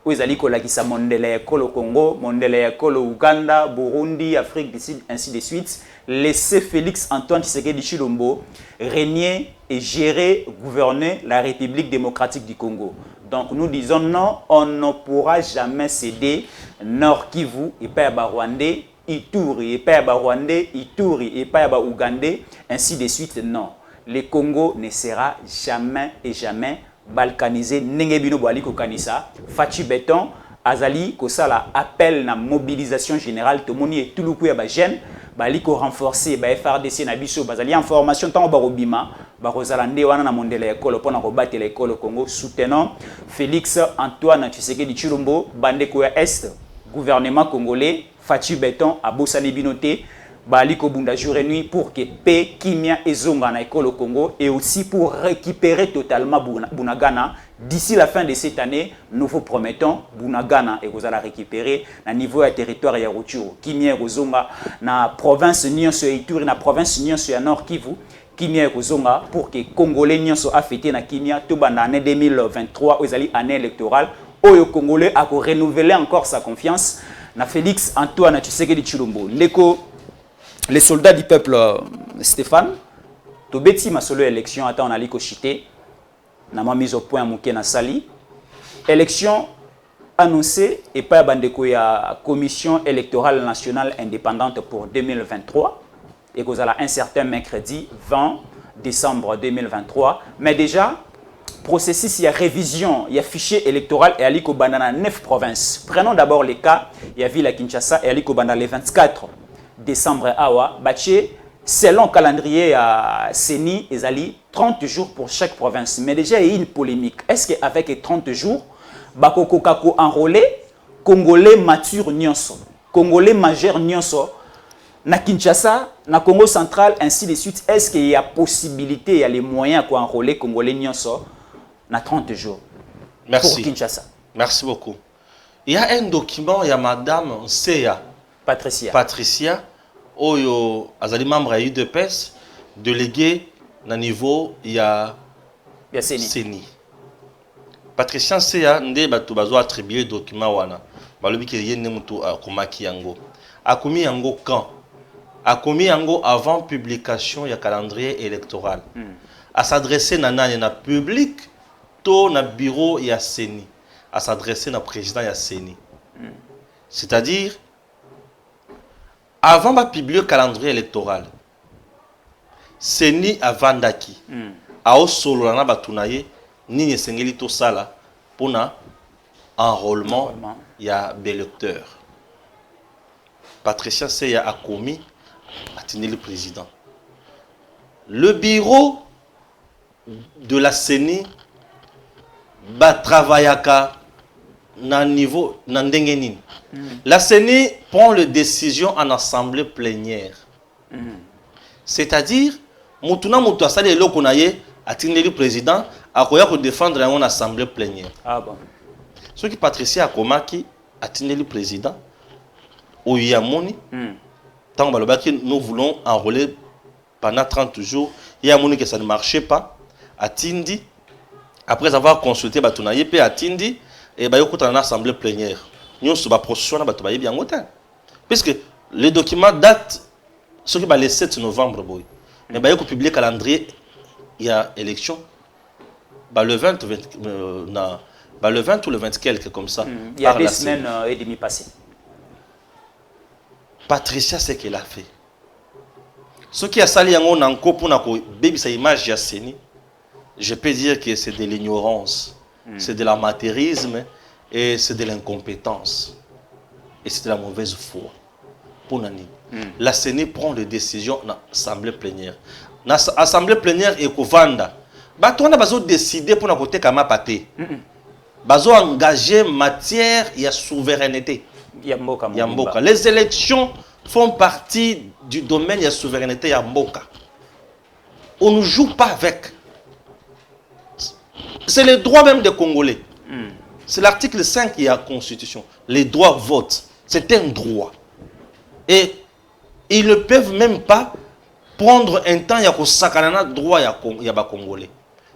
Où ils allaient kolakisa mondele ekolo au Congo, mondele ekolo au Ouganda, Burundi, Afrique du Sud, ainsi de suite. Laisser Félix Antoine Tshisekedi Tshilombo régner et gérer, gouverner la République démocratique du Congo. Donc nous disons non, on ne pourra jamais céder Nord Kivu et pas Rwandais, Ituri et pas Rwandais, Ituri et pas Ougandais, ainsi de suite. Non, le Congo ne sera jamais et jamais balkanisé. Nengebino Boali Kokanisa, Fachi Beton, Azali, Kosala appel na mobilisation générale, Tomoni et Touloukou et Bajen. Baliko renforcer ba FRDC na biso bazali en formation tant barobima ba rozalande wana na mondela école pona ko battre l'école au Congo soutenant Félix Antoine Tshisekedi Tshilombo bandeko ya Est gouvernement congolais Fachi Beton abosani binoté baliko bunda jour et nuit pour que paix kimia ezonga na école au Congo et aussi pour récupérer totalement Bunagana d'ici la fin de cette année. Nous vous promettons Bunagana et vous allez récupérer na niveau ya territoire ya Rutshuru kimia ezonga na province nyonso Ituri na province nyonso ya Nord Kivu kimia ezonga pour que Congolais nyonso a fêté na kimia to banda année 2023 ezali année électorale oyo Congolais a ko renouveler encore sa confiance na Félix Antoine Tshisekedi Tshilombo ndeko. Les soldats du peuple, Stéphane, Tobeti ma solo élection, attends, on a l'ikochité, n'a pas mis au point Mouké na Sali. Élection annoncée et pas bandeko ya commission électorale nationale indépendante pour 2023 et qu'on a un certain mercredi 20 décembre 2023. Mais déjà, processus, il y a révision, il y a fichier électoral et aliko bandana 9 provinces. Prenons d'abord les cas, il y a Ville à Kinshasa et aliko bandana les 24. Décembre awa baché selon calendrier à Seni et Zali 30 jours pour chaque province. Mais déjà il y a une polémique. Est-ce qu'avec 30 jours bakoko kako enrôlé Congolais mature nyonso, Congolais majeur nyonso na Kinshasa, na Congo central ainsi de suite, est-ce qu'il y a possibilité, il y a les moyens pour enrôler Congolais nyonso na 30 jours? Merci. Pour Kinshasa. Merci beaucoup. Il y a un document, il y a madame Seya Patricia, Oyo Azali membre à UDPS, délégué na niveau il y a Seni. Patricia Seya nde batu bazo attribuer document wana. Balobi ki yene mutu akomaki yango. Akomi yango quand? Akomi yango avant publication ya calendrier électoral. À s'adresser na nani na public to na bureau ya Seni. À s'adresser na président ya Seni. C'est-à-dire avant de publier le calendrier électoral, Seni avandaki. Ao solo na batunaye ni nesengeli to sala pour na enrôlement ya d'électeurs. Patricia Seya a commis à tenir le président. Le bureau de la Seni va travailler na niveau nandengenin. La CENI prend les décisions en assemblée plénière. C'est-à-dire, mutuna mutu asali eloko na ye atindeli président akoya ko défendre en assemblée plénière. Ah bon. Ce qui Patricia akomaki atindeli président oyamoni tant balobaki nous voulons enrôler pendant 30 jours, il y a que ça ne marchait pas atindi après avoir consulté batuna yepé atindi et ba yokota na assemblée plénière. Nous sur ba procession na batuba yebi ngota. Puisque le document date ce qui va le 7 novembre boy. Mais ba yoko publier calendrier il y a élection le 20 le 20 ou le 20 quelque comme ça. Il y a 2 semaines et demie passées. Patricia c'est qu'elle a fait. Ce qui a sali yango na nkopo na ko baby sa image ya seni. Je peux dire que c'est de l'ignorance, c'est de l'amateurisme et c'est de l'incompétence. Et c'est de la mauvaise foi. Pour Nani. La CENI prend des décisions dans l'Assemblée plénière. Dans l'Assemblée plénière et Kovanda, on a décidé pour nous côté kama paté. Bazo engagé matière et souveraineté. Yamboka. Les élections font partie du domaine de la souveraineté Yamboka. On ne joue pas avec. C'est le droit même des Congolais. C'est l'article 5 de la Constitution. Les droits votent. C'est un droit. Et ils ne peuvent même pas prendre un temps ya ko sakanana droit ya ba Congolais.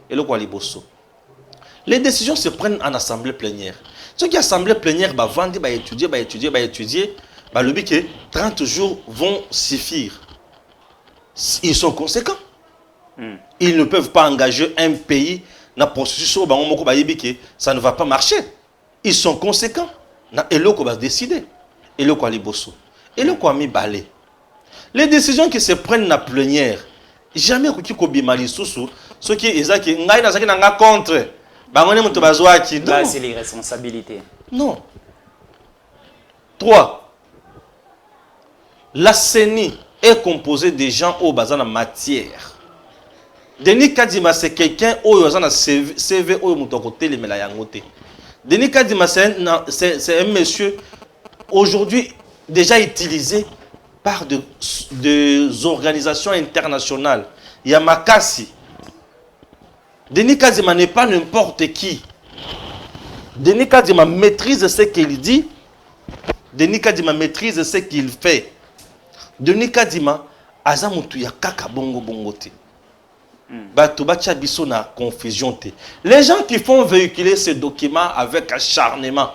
Et le quoi liboso. Les décisions se prennent en assemblée plénière. Ceux qui assemblée plénière ba vendre ba étudier ba le but que 30 jours vont suffire. Ils sont conséquents. Ils ne peuvent pas engager un pays dans la processus ba ngomoko ba yebi que ça ne va pas marcher. Ils sont conséquents. Na eloko ba décider. Et le quoi liboso. Et le quoi mi balé. Les décisions qui se prennent dans la plénière, jamais qui kobimali susu, ceux qui ezaki ngai na zaki na contre. Bangone muto bazwa ki. Là c'est les responsabilités. Non. 3. La CENI est composée de gens au bazana matière. Denis Kadima c'est quelqu'un au bazana CV au muto côté les mela yangote. Denis Kadima c'est un monsieur aujourd'hui déjà utilisé par des organisations internationales. Yamakasi. Denis Kadima n'est pas n'importe qui. Denis Kadima maîtrise ce qu'il dit. Denis Kadima maîtrise ce qu'il fait. Denis Kadima azamutu ya kaka bongo bongote. Bato bacha biso na confusion te. Les gens qui font véhiculer ces documents avec acharnement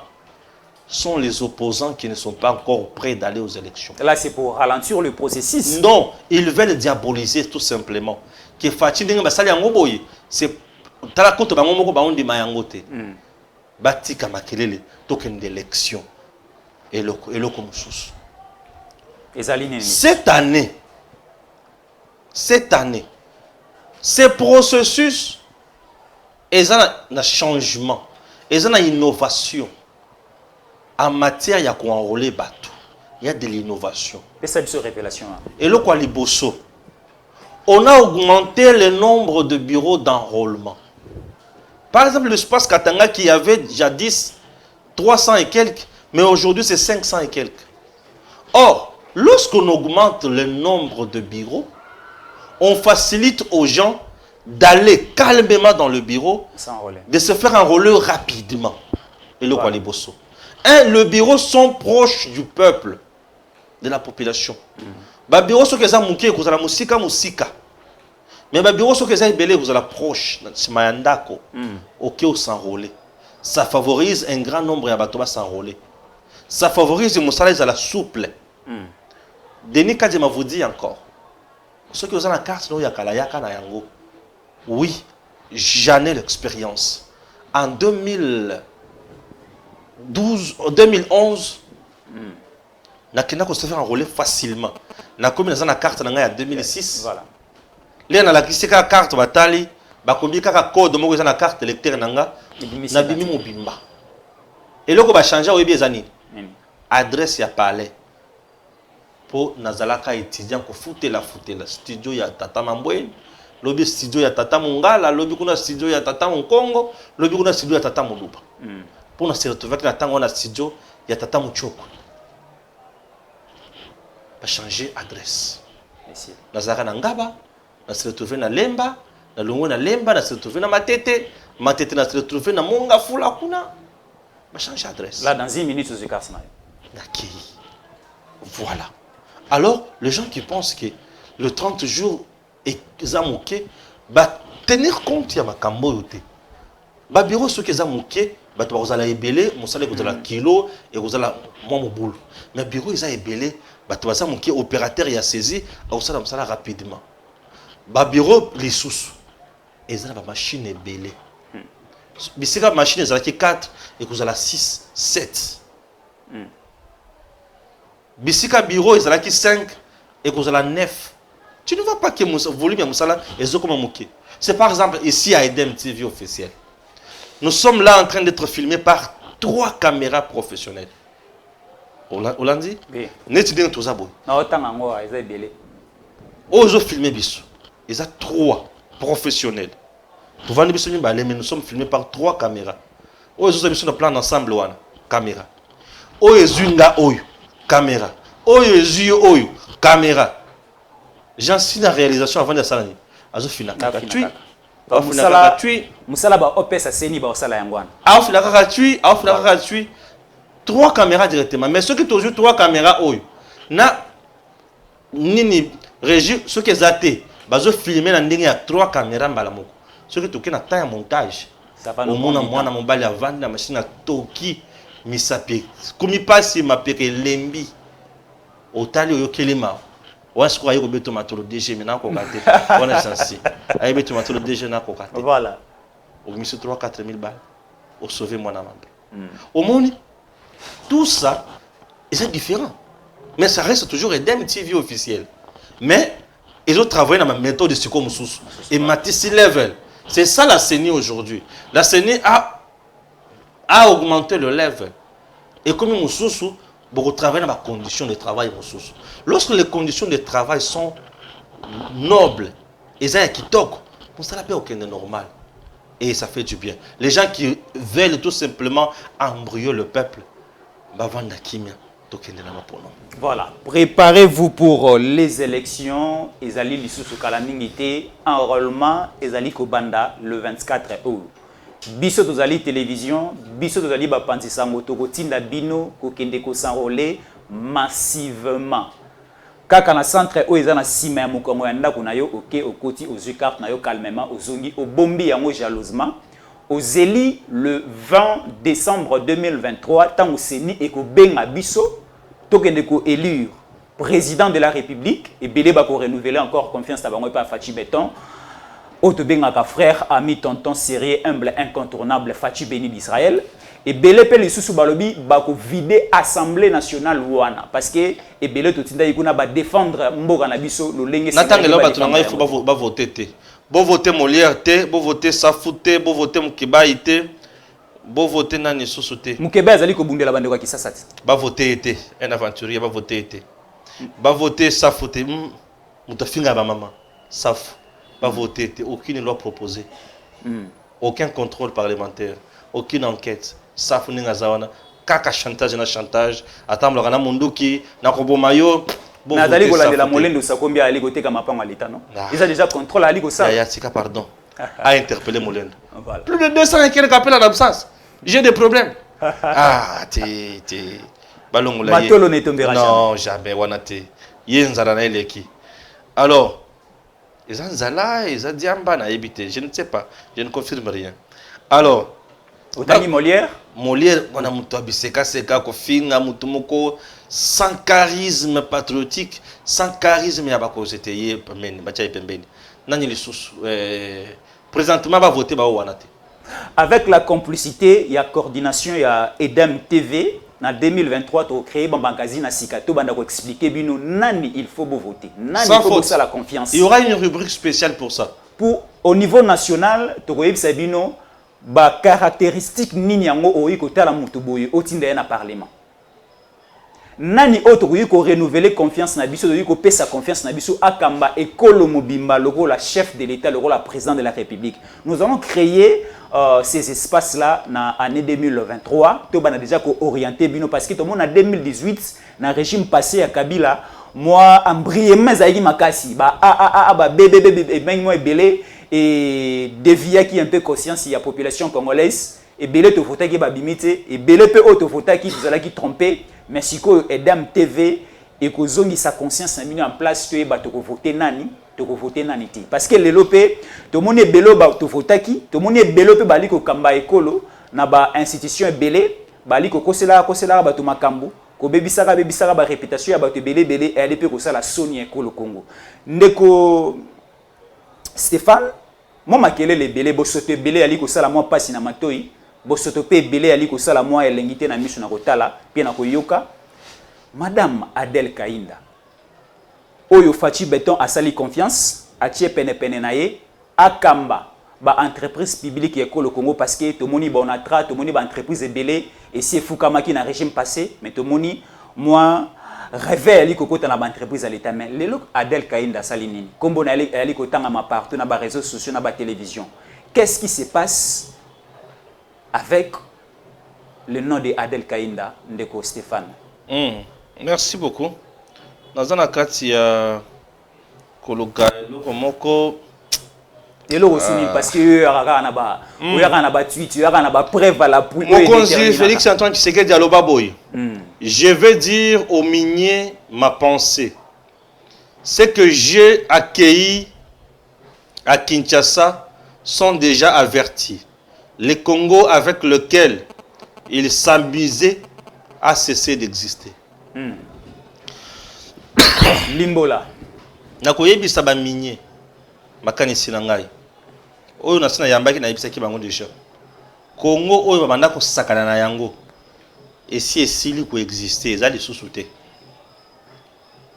sont les opposants qui ne sont pas encore prêts d'aller aux élections. Là, c'est pour ralentir le processus. Non, ils veulent diaboliser tout simplement. Que Fatih Ndenge basali yango boye, c'est tala koto bango moko baondi mayangote. Batika makelele token d'élection. Et le comme sous. Cette année, ce processus est un changement, est une innovation. En matière, il y a quoi enrôler bateau. Il y a de l'innovation. Et ça, c'est une révélation. Et le quoi liboso. On a augmenté le nombre de bureaux d'enrôlement. Par exemple, l'espace Katanga qui avait jadis 300 et quelques, mais aujourd'hui c'est 500 et quelques. Or, lorsqu'on augmente le nombre de bureaux, on facilite aux gens d'aller calmement dans le bureau, de se faire enrôler rapidement. Et le quoi liboso. Le bureau sont proches du peuple, de la population. Le bureau sont que mouké, vous avez musika. Mais le bureau sont que ça belé, vous avez proche, simayandako, ok s'enrôler. Ça favorise un grand nombre de bateaux s'enrôler. Ça favorise le salaire à la souple. Denis Kadima vous dit encore, ceux qui ont la carte, oui, j'en ai l'expérience. En 2011, nakenda ko se faire enrôler facilement. Na komi na na carte na nga ya 2006. Voilà. Lé na la kiseka carte batali, ba komi kaka code moko na carte électeur na nga na bimi mobimba. Et loko ba changer oyebi ezani. Adresse ya palais. Po nazalaka étudiant ko futela studio ya Tata Mambwe, lobi studio ya Tata Mungala, lobi kuna studio ya Tata Mkongo, lobi kuna studio ya Tata Muluba. Pour nous se retrouver dans le studio, il y a Tata Mouchoko. Va changer d'adresse. Nazara Nangaba, na se retrouver na lemba na longo na lemba na se retrouver na matete na se retrouver na monga fula kuna ba changer adresse là dans 1 minute je casse Naki. Voilà. Alors, les gens qui pensent que le 30 jours est zamoké, bah tenir compte ya makambo yote. Bah bureau ce que zamoké, bah tu vas ébélé, mon salaire vous la kilo et vous allez moi mon boulot. Mais bureau ils a ébélé, bah tu vas zamoké opérateur il a saisi, au salaire rapidement. Bah bureau les sous. Et ça la machine ébélé. Mais c'est la machine ils a 4 et vous allez 6, 7. Bisika bureau ils ont 5 et vous avez 9. Tu ne vois pas que le volume de Moussala est comme un. C'est par exemple ici à Edem TV officiel. Nous sommes là en train d'être filmés par 3 caméras professionnelles. On l'a dit? Oui. Net dit tout ça. Non, autant en moi, ils ont belé. Ils ont filmé Bissou. Ils ont 3 professionnels. Pour voir Bissou, nous sommes filmés par 3 caméras. Ils ont mis le plan ensemble. Caméra. Ils ont une caméra. Oyo caméra. J'enseigne la réalisation avant de ça. Azo fina gratuit. Musala ba opesa seni ba osala yangwana. Fina gratuit. 3 caméras directement. Mais ceux qui toujours 3 caméras oyo. Na nini régie ceux qui zaté bazo filmer na ndenge ya 3 caméras mbalamoko. Ceux qui toke na temps de montage. Ça va au mona mwana mobali avant na machine à toki misape. Komi pasi mapeke lembi. Otali oyo kelema. Ouais, je crois que je vais le DG, mais on est censé. Je vais le DG, voilà. Au mis 3-4 000 balles. Au sauver mon amant. Au monde, tout ça, c'est différent. Mais ça reste toujours Edem TV officiel. Mais ils ont travaillé dans ma méthode de Siko Moussous. Et Matissi Level. C'est ça la CENI aujourd'hui. La CENI a augmenté le level. Et comme Moussous, beaucoup travailler dans les conditions de travail. Lorsque les conditions de travail sont nobles, et ça qui toquent, ça n'a pas aucun de normal. Et ça fait du bien. Les gens qui veulent tout simplement embrouiller le peuple, voilà. Préparez-vous pour les élections. Ezali Lisusu Kalamingité, enrôlement Ezali Kobanda le 24 août. Biso tozali télévision, biso tozali bapanzi sango toko tinda bino ko kende ko s'enrôler massivement. Kaka na centre o eza na sima ya mokongo ya ndako na yo oke okoti ozwi carte na yo calmement ozongi obombi yango jalousement. Ozeli le 20 décembre 2023 tango seni eko benga biso tokende ko élire président de la République et belé ba ko renouveler encore confiance na bango pa Fachi Beton. Otobengaka frère, ami, tonton, sérieux, humble, incontournable, Fachi Béni d'Israël. Et Belé Pelé Soussou Balobi bako vider Assemblée nationale Wana. Parce que et Belé Totinda Yikuna va défendre Mboga Nabiso, le Lengue. Natangelo Batunanga, il faut pas voter. Bon voter Molière, bon voter Safouté, bon voter Moukiba, bon voter Nani Sosoté. Moukiba Zali Kobundela Bandeko Kisasati. Va voter, un aventurier, va voter. Va voter Safouté. Moutafinga ba maman. Saf. Va voter, aucune loi proposée, aucun contrôle parlementaire, aucune enquête. Ça fout n'azawana, kaka chantage na chantage. Attends, le rana munduki, na kobo mayo. Nadali ko la de la molendo sa combien ali côté comme apang à l'état non. Ils ont déjà contrôle ali ko ça. Ya tika pardon. A interpellé molendo. Plus de 200 qui appellent en absence. J'ai des problèmes. Ah, t'es ballon la. Matolo ne tombera jamais. Non, jamais wanate. Yenzala na eleki. Alors ils ont Zala, ils ont Diamba, je ne sais pas, je ne confirme rien. Alors, Otani Molière Molière, on a mutuabi seka kofinga mutumoko sans charisme patriotique, sans charisme yabako c'était yé pembeni, bacha pembeni. Nani les sous présentement va voter ba wanate. Avec la complicité, il y a coordination, il y a Edem TV. En 2023, tu as créé Bambankazi na Sikato, tu as expliqué bino nani il faut voter. Nani il faut ça la confiance. Il y aura une rubrique spéciale pour ça. Au niveau national, tu as dit bino ba caractéristique nini yango oyi ko tala mutu boye otinda na parlement. Nani autre ko renouveler confiance na biso, ko pesa confiance na biso akamba ekolo mobimba le rôle la chef de l'état, le rôle la président de la République. Nous allons créer ces espaces-là dans l'année 2023. On a déjà orienté bino parce que tout le monde en 2018, dans le régime passé à Kabila, moi embrayé mais aïe makasi ba ba bébé ben moi belé et dévia qui un peu conscience il y a population congolaise et belé te voter qui ba bimité et belé pe auto voter qui vous qui tromper mais siko Edem TV et ko zongi sa conscience a mis en place que ba to voter nani to voter nani ti parce que les lopé to moné belé ba to voter qui to moné belé pe bali ko kamba ekolo na ba institution belé bali ko kosela ba to makambu ko bebisaka ba réputation ya ba to belé et aller pe ko sala soni ekolo Congo ndeko Stéphane moi makele le belé bo sote belé ali ko sala moi pasi na matoi bo soto pe belé ali ko sala moi elengité na miso na kotala pe na koyoka Madame Adèle Kainda oyo Fachi Beton asali confiance atie pene na ye akamba ba entreprise publique ekolo Congo parce que to moni ba on atra to moni ba entreprise belé et si Foukamaki na régime passé mais to moni moi rêver ali kokota na ba entreprise à l'état mais lelo Adèle Kainda sali nini kombo na ali kotanga ma partout na ba réseaux sociaux na ba télévision qu'est-ce qui se passe avec le nom de Adèle Kainda ndeko Stéphane? Merci beaucoup. Dans un cas il y a kologa moko elo osuni parce que yaka na ba tweet yaka na ba preuve à l'appui Mokonzi Félix Antoine Tshisekedi aloba boy. Je vais dire aux miniers ma pensée. Ceux que j'ai accueillis à Kinshasa sont déjà avertis. Le Congo avec lequel ils s'amusaient a cessé d'exister. Limbola. Nakoyebisa ba minier makanisi na ngai. Oyo nasina yambaki na yebisa ki bango déjà. Congo oyo babanda ko sakana na yango. Et si esili ko exister, ezali sous-souté.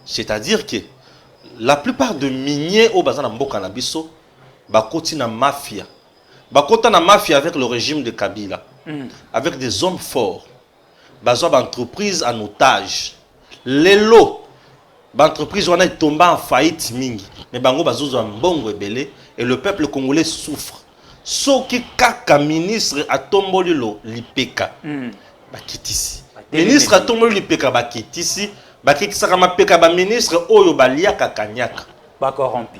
C'est-à-dire que la plupart de miniers au bazana mboka na biso bakoti na mafia. Bakota na mafia avec le régime de Kabila. Avec des hommes forts. Bazo d'entreprise en otage. Les lots d'entreprise on est tombé en faillite mingi. Mais bango bazo mbongo ebele et le peuple congolais souffre. Soki kaka ministre atomboli lo lipeka. Bakitisi. Ministre atomboli lipeka bakitisi. Bakitisa kama peka ba ministre oyo baliaka kanyaka. Ba corrompi.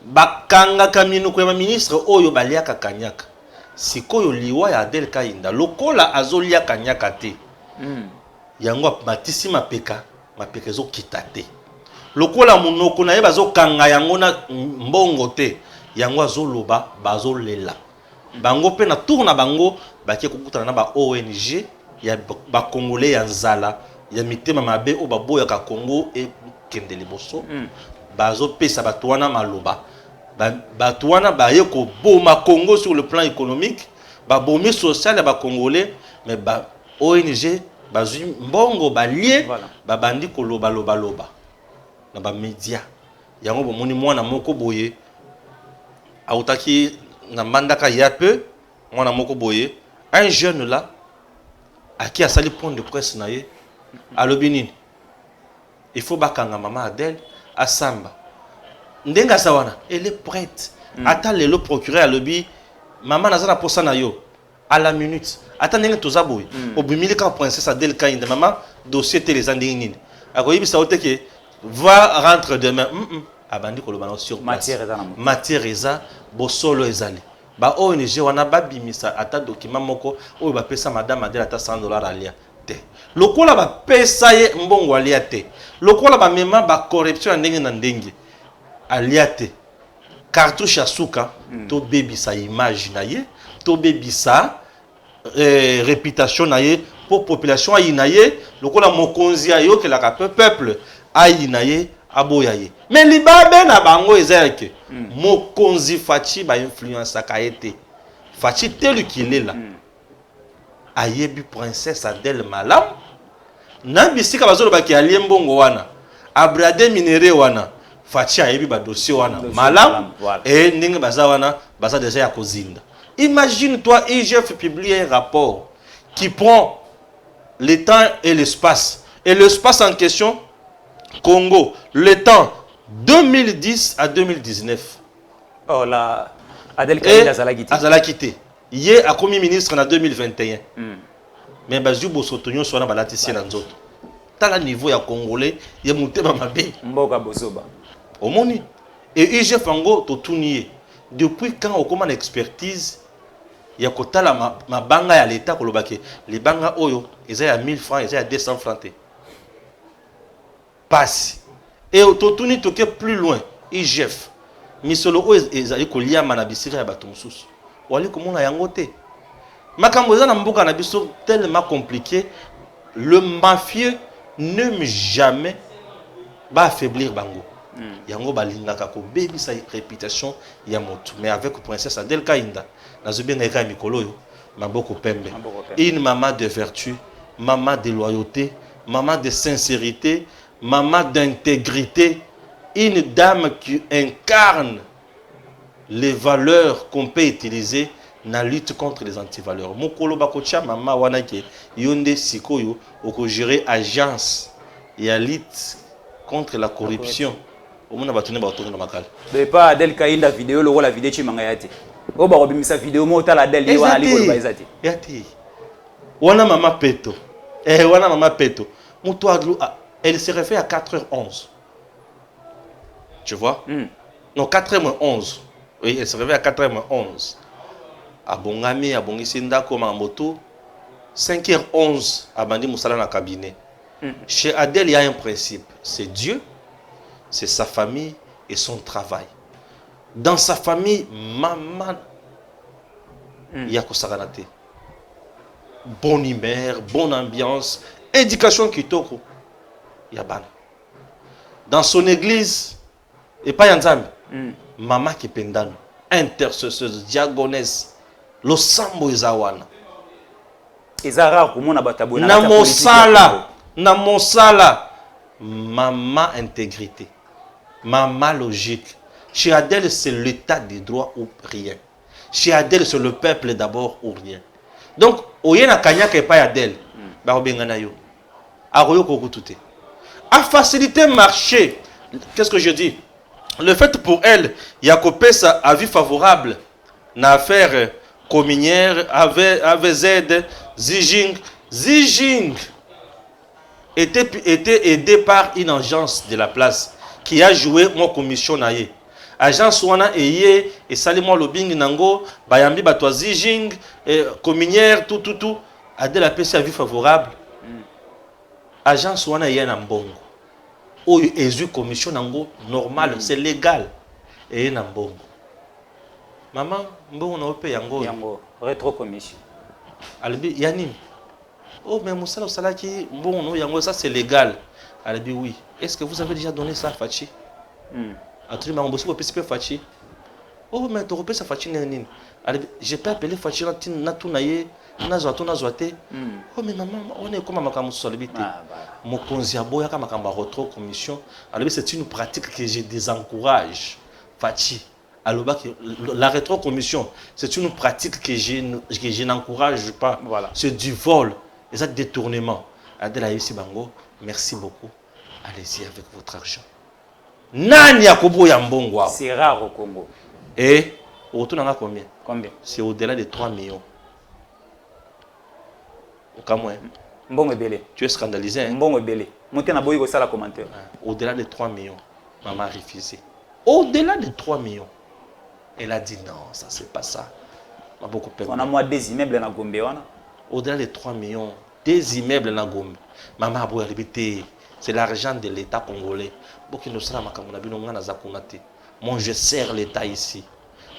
Bakanga kamino ko ba ministre oyo baliaka kanyaka. Sikoyo liwa ya Adèle Kainda lokola azolia kanyaka te. Yango batisi mapeka ezo kitate. Lokola munoko na ye bazo kanga yango na mbongo te. Yango azoloba bazo lela. Bango pe na tourna bango bakie kokutana na ba ONG ya ba congolais ya nzala ya mitema mabe o baboya ka Congo e kendele boso. Bazo pesa batwana maloba. Batwana ba ye ko boma Congo sur le plan économique, ba bomi social ya ba congolais mais ba ONG bazui mbongo balie ba bandi ko loba na ba média. Yango bomoni mwana moko boye autaki na mandaka ya peu mwana moko boye un jeune là à qui a sali point de presse na ye alobinini il faut bakanga maman Adèle à Samba ndenga sawana elle est prête attends le procureur alobi maman nazana posa na yo à la minute attends ndenga tozaboy obimili ka princesse Adèle Kainda maman dossier télé zandingini akoyibisa oteke va rentre demain abandi koloba sur matière eza bosolo ezali ba ONG wana babimisa ata document moko oyo ba pesa madame Adèle ata $100 alia te lokola ba pesa ye mbongo alia te lokola ba mema ba corruption ndenge na ndenge alia te cartouche ya suka to bebisa image na ye to bebisa réputation na ye pour population ayina ye lokola mokonzi ayo ke la peuple ayina ye aboya ye mais libabe na bango ezake mokonzi Fachi ba influence akaete Fachi tel qu'il est là ayebi princesse Adèle malam na bisika bazolo baki alie mbongo wana abrade minéré wana Fachi ayebi ba dossier wana malam et ndenge baza wana baza déjà ya kozinda. Imagine toi IGF publie un rapport qui prend le temps et l'espace en question Congo le temps 2010 à 2019. Oh là Adèle Kainda azala quitté. Hier a commis ministre en 2021. Mais bazu bosotonyo sona balatisi na nzoto. tala niveau ya congolais ya mutema mabe mboka bozoba omoni et IGF ango totuni depuis quand on commence expertise ya kotala mabanga ya l'état kolobake les banga oyo eza ya 1000 francs eza ya 200 francs te passe et totuni toke plus loin IGF misolo oyo ezali koliama na bisika ya bato mosusu wali komona yango te makambo eza na mboka na biso tellement compliqué le mafieux n'aime jamais va affaiblir bango yango balingaka ko baby sa réputation ya motu mais avec princesse Adel Kainda nazobenga eka mikolo yo maboko pembe une maman de vertu maman de loyauté maman de sincérité maman d'intégrité une dame qui incarne les valeurs qu'on peut utiliser dans la lutte contre les antivaleurs. Mokolo bakocha mama wanake yonde sikoyo oko gérer agence et à lutte contre la corruption. Au monde batune bato na makala. De pas Adel Kainda vidéo le la vidéo chimanga yate. O ba robimisa vidéo mo tala Adel ni wana liko ba ezati. Yati. Wana mama peto. Wana mama peto. Muto adlu elle se réfère à 4h11. Tu vois? Non, 4h11. Oui, elle se réveille à 4h11. Abongami, abongisi ndako moto. 5h11, abandi moussala na cabinet. Chez Adel, il y a un principe. C'est Dieu, c'est sa famille et son travail. Dans sa famille, maman, il y a Kosaranate. Bonne humeur, bonne ambiance, éducation qui toko. Il y a ban. Dans son église, et pas Yanzam, maman qui pendano, intercesseuse, diagonesse, le sambo izawana. Ezara kumona batabo na mosala, na mosala, maman intégrité, maman logique. Chez Adel, c'est l'état des droits ou rien. Chez Adel, c'est le peuple d'abord ou rien. Donc, oyena kanya ke pa Adel, ba obengana yo. Aroyo kokutute. A faciliter marché. Qu'est-ce que je dis? Le fait pour elle, Yakopé a avis favorable dans l'affaire communière, AVZ, Zijing. Zijing était aidé par une agence de la place qui a joué mon commission naïe. Agence wana eye et salimon lobbying nango, bayambi batwa Zijing, communière, tout. Adel a PC avis favorable. Agence wana eye na mbongo. Ou ezu commission nango normal, c'est légal. Et na mbongo. Maman, mbongo na ope yango. Yango rétro commission. Albi yanim. Oh mais Moussala Salaki, mbongo no yango ça c'est légal. Albi oui. Est-ce que vous avez déjà donné ça Fachi? Atuli mambo siko PCP Fachi. Oh mais tu repères ça Fachi nini? Albi j'ai pas appelé Fachi na tunaye. Nazwate. Oh mais maman, on est comme makamu solibité. Mokonzi aboya kama kamba retro commission. Alors c'est une pratique que je désencourage. Fachi. Alors la rétro commission, c'est une pratique que je n'encourage pas. Voilà. C'est du vol, et ça détournement. Adela Yussi Bango, merci beaucoup. Allez-y avec votre argent. Nani yakobo yambongo. C'est rare au Congo. Et au retour on a combien? Combien? C'est au-delà de 3 millions. Mbongo belé. Tu es scandalisé. Hein? Mbongo belé. Monté na boyi ko sala commentaire. Au-delà de 3 millions, maman a refusé. Au-delà de 3 millions. Elle a dit non, ça c'est pas ça. On a moins des immeubles na Gombe wana. Au-delà de 3 millions, des immeubles na Gombe. Maman a beau répéter, c'est l'argent de l'État congolais. Bokino sala makamuna bino ngana zakunate. Moi je sers l'État ici.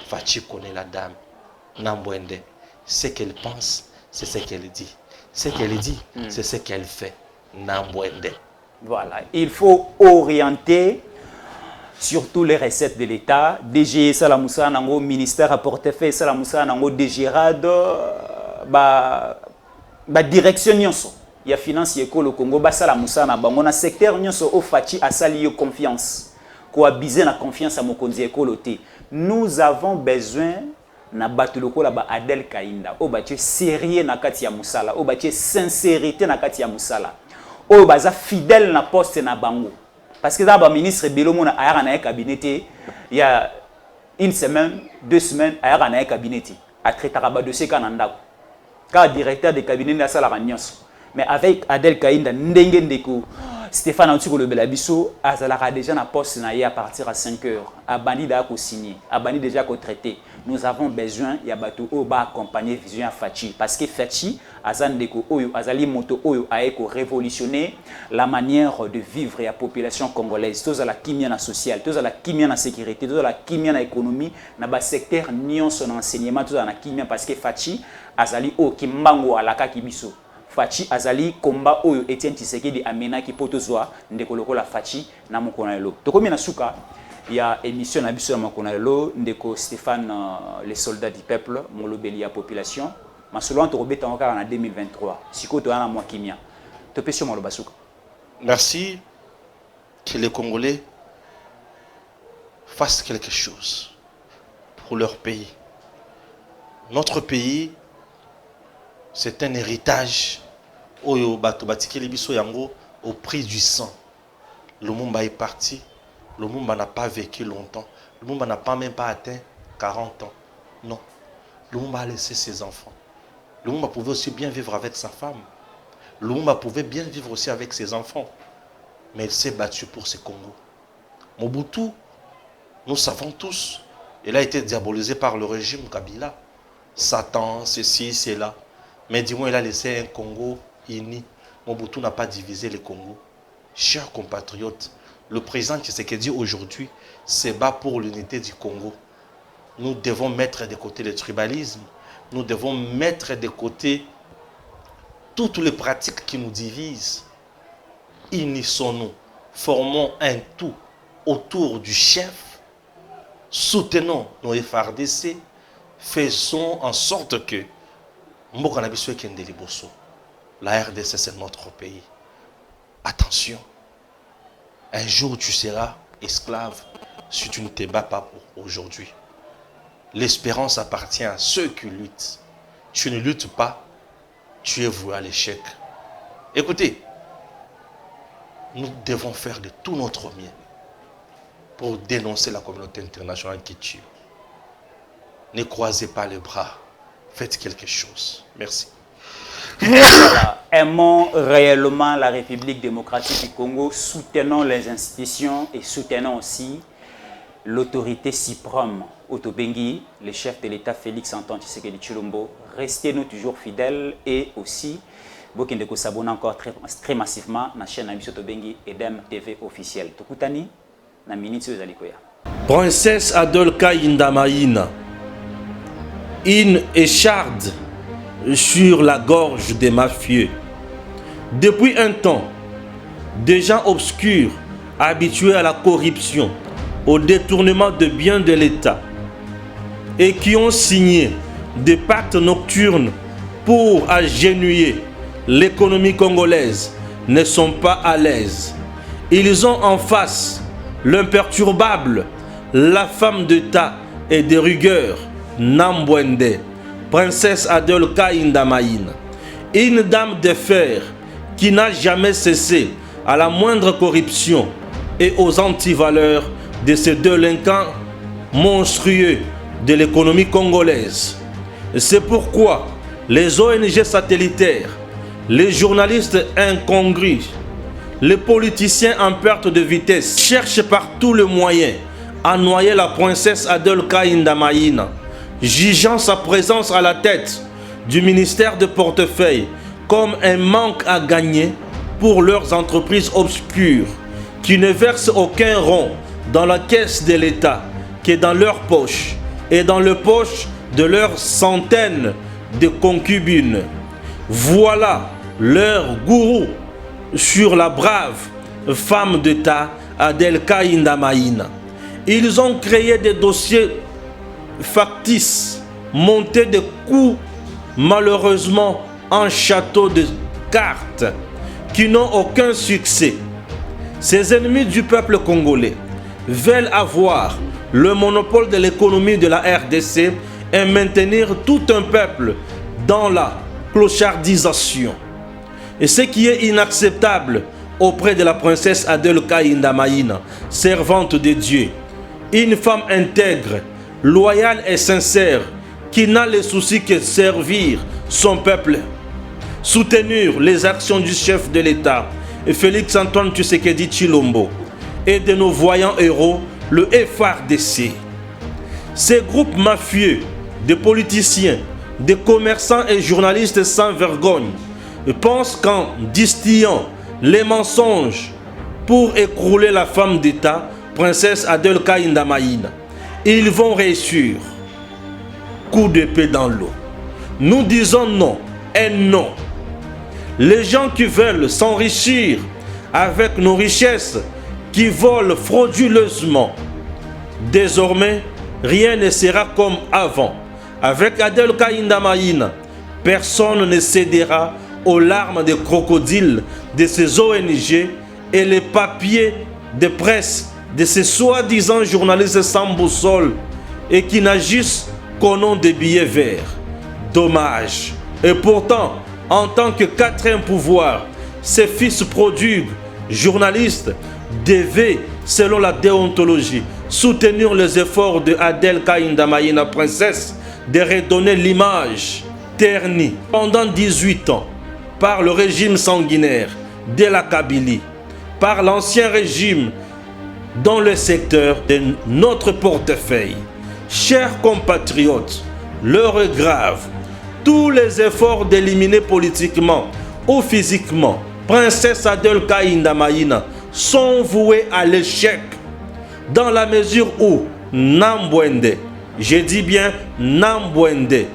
Fachi connaît la dame. Nambwende. Ce qu'elle pense, c'est ce qu'elle dit. Ce qu'elle dit, c'est ce qu'elle fait. Nambwende. Voilà. Il faut orienter surtout les recettes de l'État. DG Salamoussa Nango, ministère à portefeuille Salamoussa Nango, DGRAD, direction nyonso. Il y a finance école au Congo, Salamoussa Nango, on a secteur nyonso au Fachi a sali confiance. Coabiser la confiance à Mokonzi école. Nous avons besoin na batu lokola ba Adel Kainda o batie sérieux na kati ya musala o batie sincérité na kati ya musala o baza fidèle na poste na bango parce que dans ba ministre Belomo na ayaka na cabinet il y a une semaine 2 semaines ayaka na cabinet a traitera ba dossier kananda ka directeur de cabinet na sala nyonso Mais avec Adel Kainda, ndenge ndeko, Stéphane Antiko le Belabiso, Azalaka déjà na poste na à partir à 5 heures. Abani da ko signé, Abani déjà ko traité. Nous avons besoin ya bato o ba accompagner vision Fachi parce que Fachi azan deko oyo azali moto oyo a eko révolutionner la manière de vivre la population congolaise. Tous à la kimia na social, tous à la kimia na sécurité, tous à la kimia na économie, na ba secteur nion son enseignement, tous à la kimia parce que Fachi azali o kimbango alaka kibiso. Fachi azali komba oyo Etienne Tshisekedi amena ki potozwa ndeko lokola Fachi na mokonalo. Tokomi na suka il y a émission na biso na mokonalo ndeko Stéphane les soldats du peuple molobeli ya population masolo en robeta en 2023 siko to na mwa kimia. Topesio moloba suka. Merci que les Congolais fassent quelque chose pour leur pays. Notre pays, c'est un héritage au prix du sang. Lumumba est parti. Lumumba n'a pas vécu longtemps. Lumumba n'a pas même pas atteint 40 ans. Non. Lumumba a laissé ses enfants. Lumumba pouvait aussi bien vivre avec sa femme. Lumumba pouvait bien vivre aussi avec ses enfants. Mais il s'est battu pour ce Congo. Mobutu, nous savons tous, il a été diabolisé par le régime Kabila. Satan, ceci, cela. Mais dis-moi, il a laissé un Congo uni. Mobutu n'a pas divisé le Congo. Chers compatriotes, le président Tshisekedi aujourd'hui se bat pour l'unité du Congo. Nous devons mettre de côté le tribalisme. Nous devons mettre de côté toutes les pratiques qui nous divisent. Unissons-nous, formons un tout autour du chef, soutenons nos FRDC, faisons en sorte que la RDC c'est notre pays. Attention, un jour tu seras esclave si tu ne te bats pas pour aujourd'hui. L'espérance appartient à ceux qui luttent. Tu ne luttes pas, tu es voué à l'échec. Écoutez, nous devons faire de tout notre mieux pour dénoncer la communauté internationale qui tue. Ne croisez pas les bras. Faites quelque chose. Merci. Voilà. Aimons réellement la République démocratique du Congo, soutenons les institutions et soutenons aussi l'autorité suprême Otobengi, le chef de l'État Félix Antoine Tshisekedi Tshilombo. Restez-nous toujours fidèles et aussi, vous qui vous abonnez encore très massivement à la chaîne Amiso Otobengi Edem TV officielle. Tokutani, na minute de Zalikoya. Princesse Adolka Indamaïna, une écharde sur la gorge des mafieux. Depuis un temps, des gens obscurs, habitués à la corruption, au détournement de biens de l'État, et qui ont signé des pactes nocturnes pour agenouiller l'économie congolaise, ne sont pas à l'aise. Ils ont en face l'imperturbable, la femme d'État et de rigueur, Nambwende, princesse Adolka Indamaïna, une dame de fer qui n'a jamais cessé à la moindre corruption et aux antivaleurs de ces délinquants monstrueux de l'économie congolaise. C'est pourquoi les ONG satellitaires, les journalistes incongrus, les politiciens en perte de vitesse cherchent par tous les moyens à noyer la princesse Adolka Indamaïna, jugeant sa présence à la tête du ministère de portefeuille comme un manque à gagner pour leurs entreprises obscures qui ne versent aucun rond dans la caisse de l'État que dans leurs poches et dans les poches de leurs centaines de concubines. Voilà leur gourou sur la brave femme d'État Adolka Indamaïna. Ils ont créé des dossiers factices, montés de coups malheureusement en château de cartes qui n'ont aucun succès. Ces ennemis du peuple congolais veulent avoir le monopole de l'économie de la RDC et maintenir tout un peuple dans la clochardisation. Et ce qui est inacceptable auprès de la princesse Adolka Indamaïna, servante de Dieu, une femme intègre, loyale et sincère, qui n'a le souci que servir son peuple. soutenir les actions du chef de l'État, Félix Antoine Tshisekedi Tshilombo, et de nos voyants héros, le FARDC. Ces groupes mafieux, de politiciens, de commerçants et journalistes sans vergogne, pensent qu'en distillant les mensonges pour écrouler la femme d'État, princesse Adelka Indamaïna, ils vont réussir. Coup d'épée dans l'eau. Nous disons non et non. Les gens qui veulent s'enrichir avec nos richesses, qui volent frauduleusement, désormais, rien ne sera comme avant. Avec Adelka Indamaïna, personne ne cédera aux larmes des crocodiles de ces ONG et les papiers de presse de ces soi-disant journalistes sans boussole et qui n'agissent qu'au nom des billets verts. Dommage. Et pourtant, en tant que quatrième pouvoir, ces fils prodigues, journalistes, devaient, selon la déontologie, soutenir les efforts de Adelka Indamaïna, princesse, de redonner l'image ternie pendant 18 ans par le régime sanguinaire de la Kabylie, par l'ancien régime dans le secteur de notre portefeuille. Chers compatriotes, l'heure est grave. Tous les efforts d'éliminer politiquement ou physiquement princesse Adelka Indamaïna sont voués à l'échec dans la mesure où Nambwende, je dis bien Nambwende,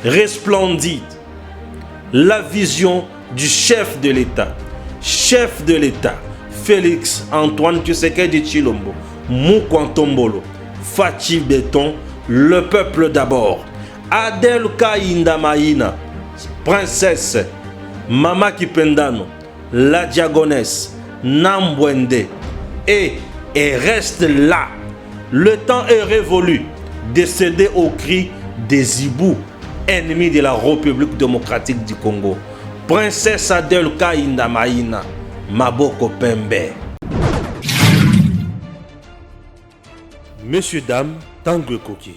resplendit la vision du chef de l'État, Félix Antoine Tshisekedi Tshilombo, Mukwantombolo, Fachi Béton, le peuple d'abord. Adelka Indamaïna, princesse, Mama Kipendano, la diagonesse, Nambwende, et reste là. Le temps est révolu de céder aux cris des hiboux, ennemis de la République démocratique du Congo. Princesse Adelka Indamaïna, Maboko Pembe. Messieurs, dames, Tango Koki.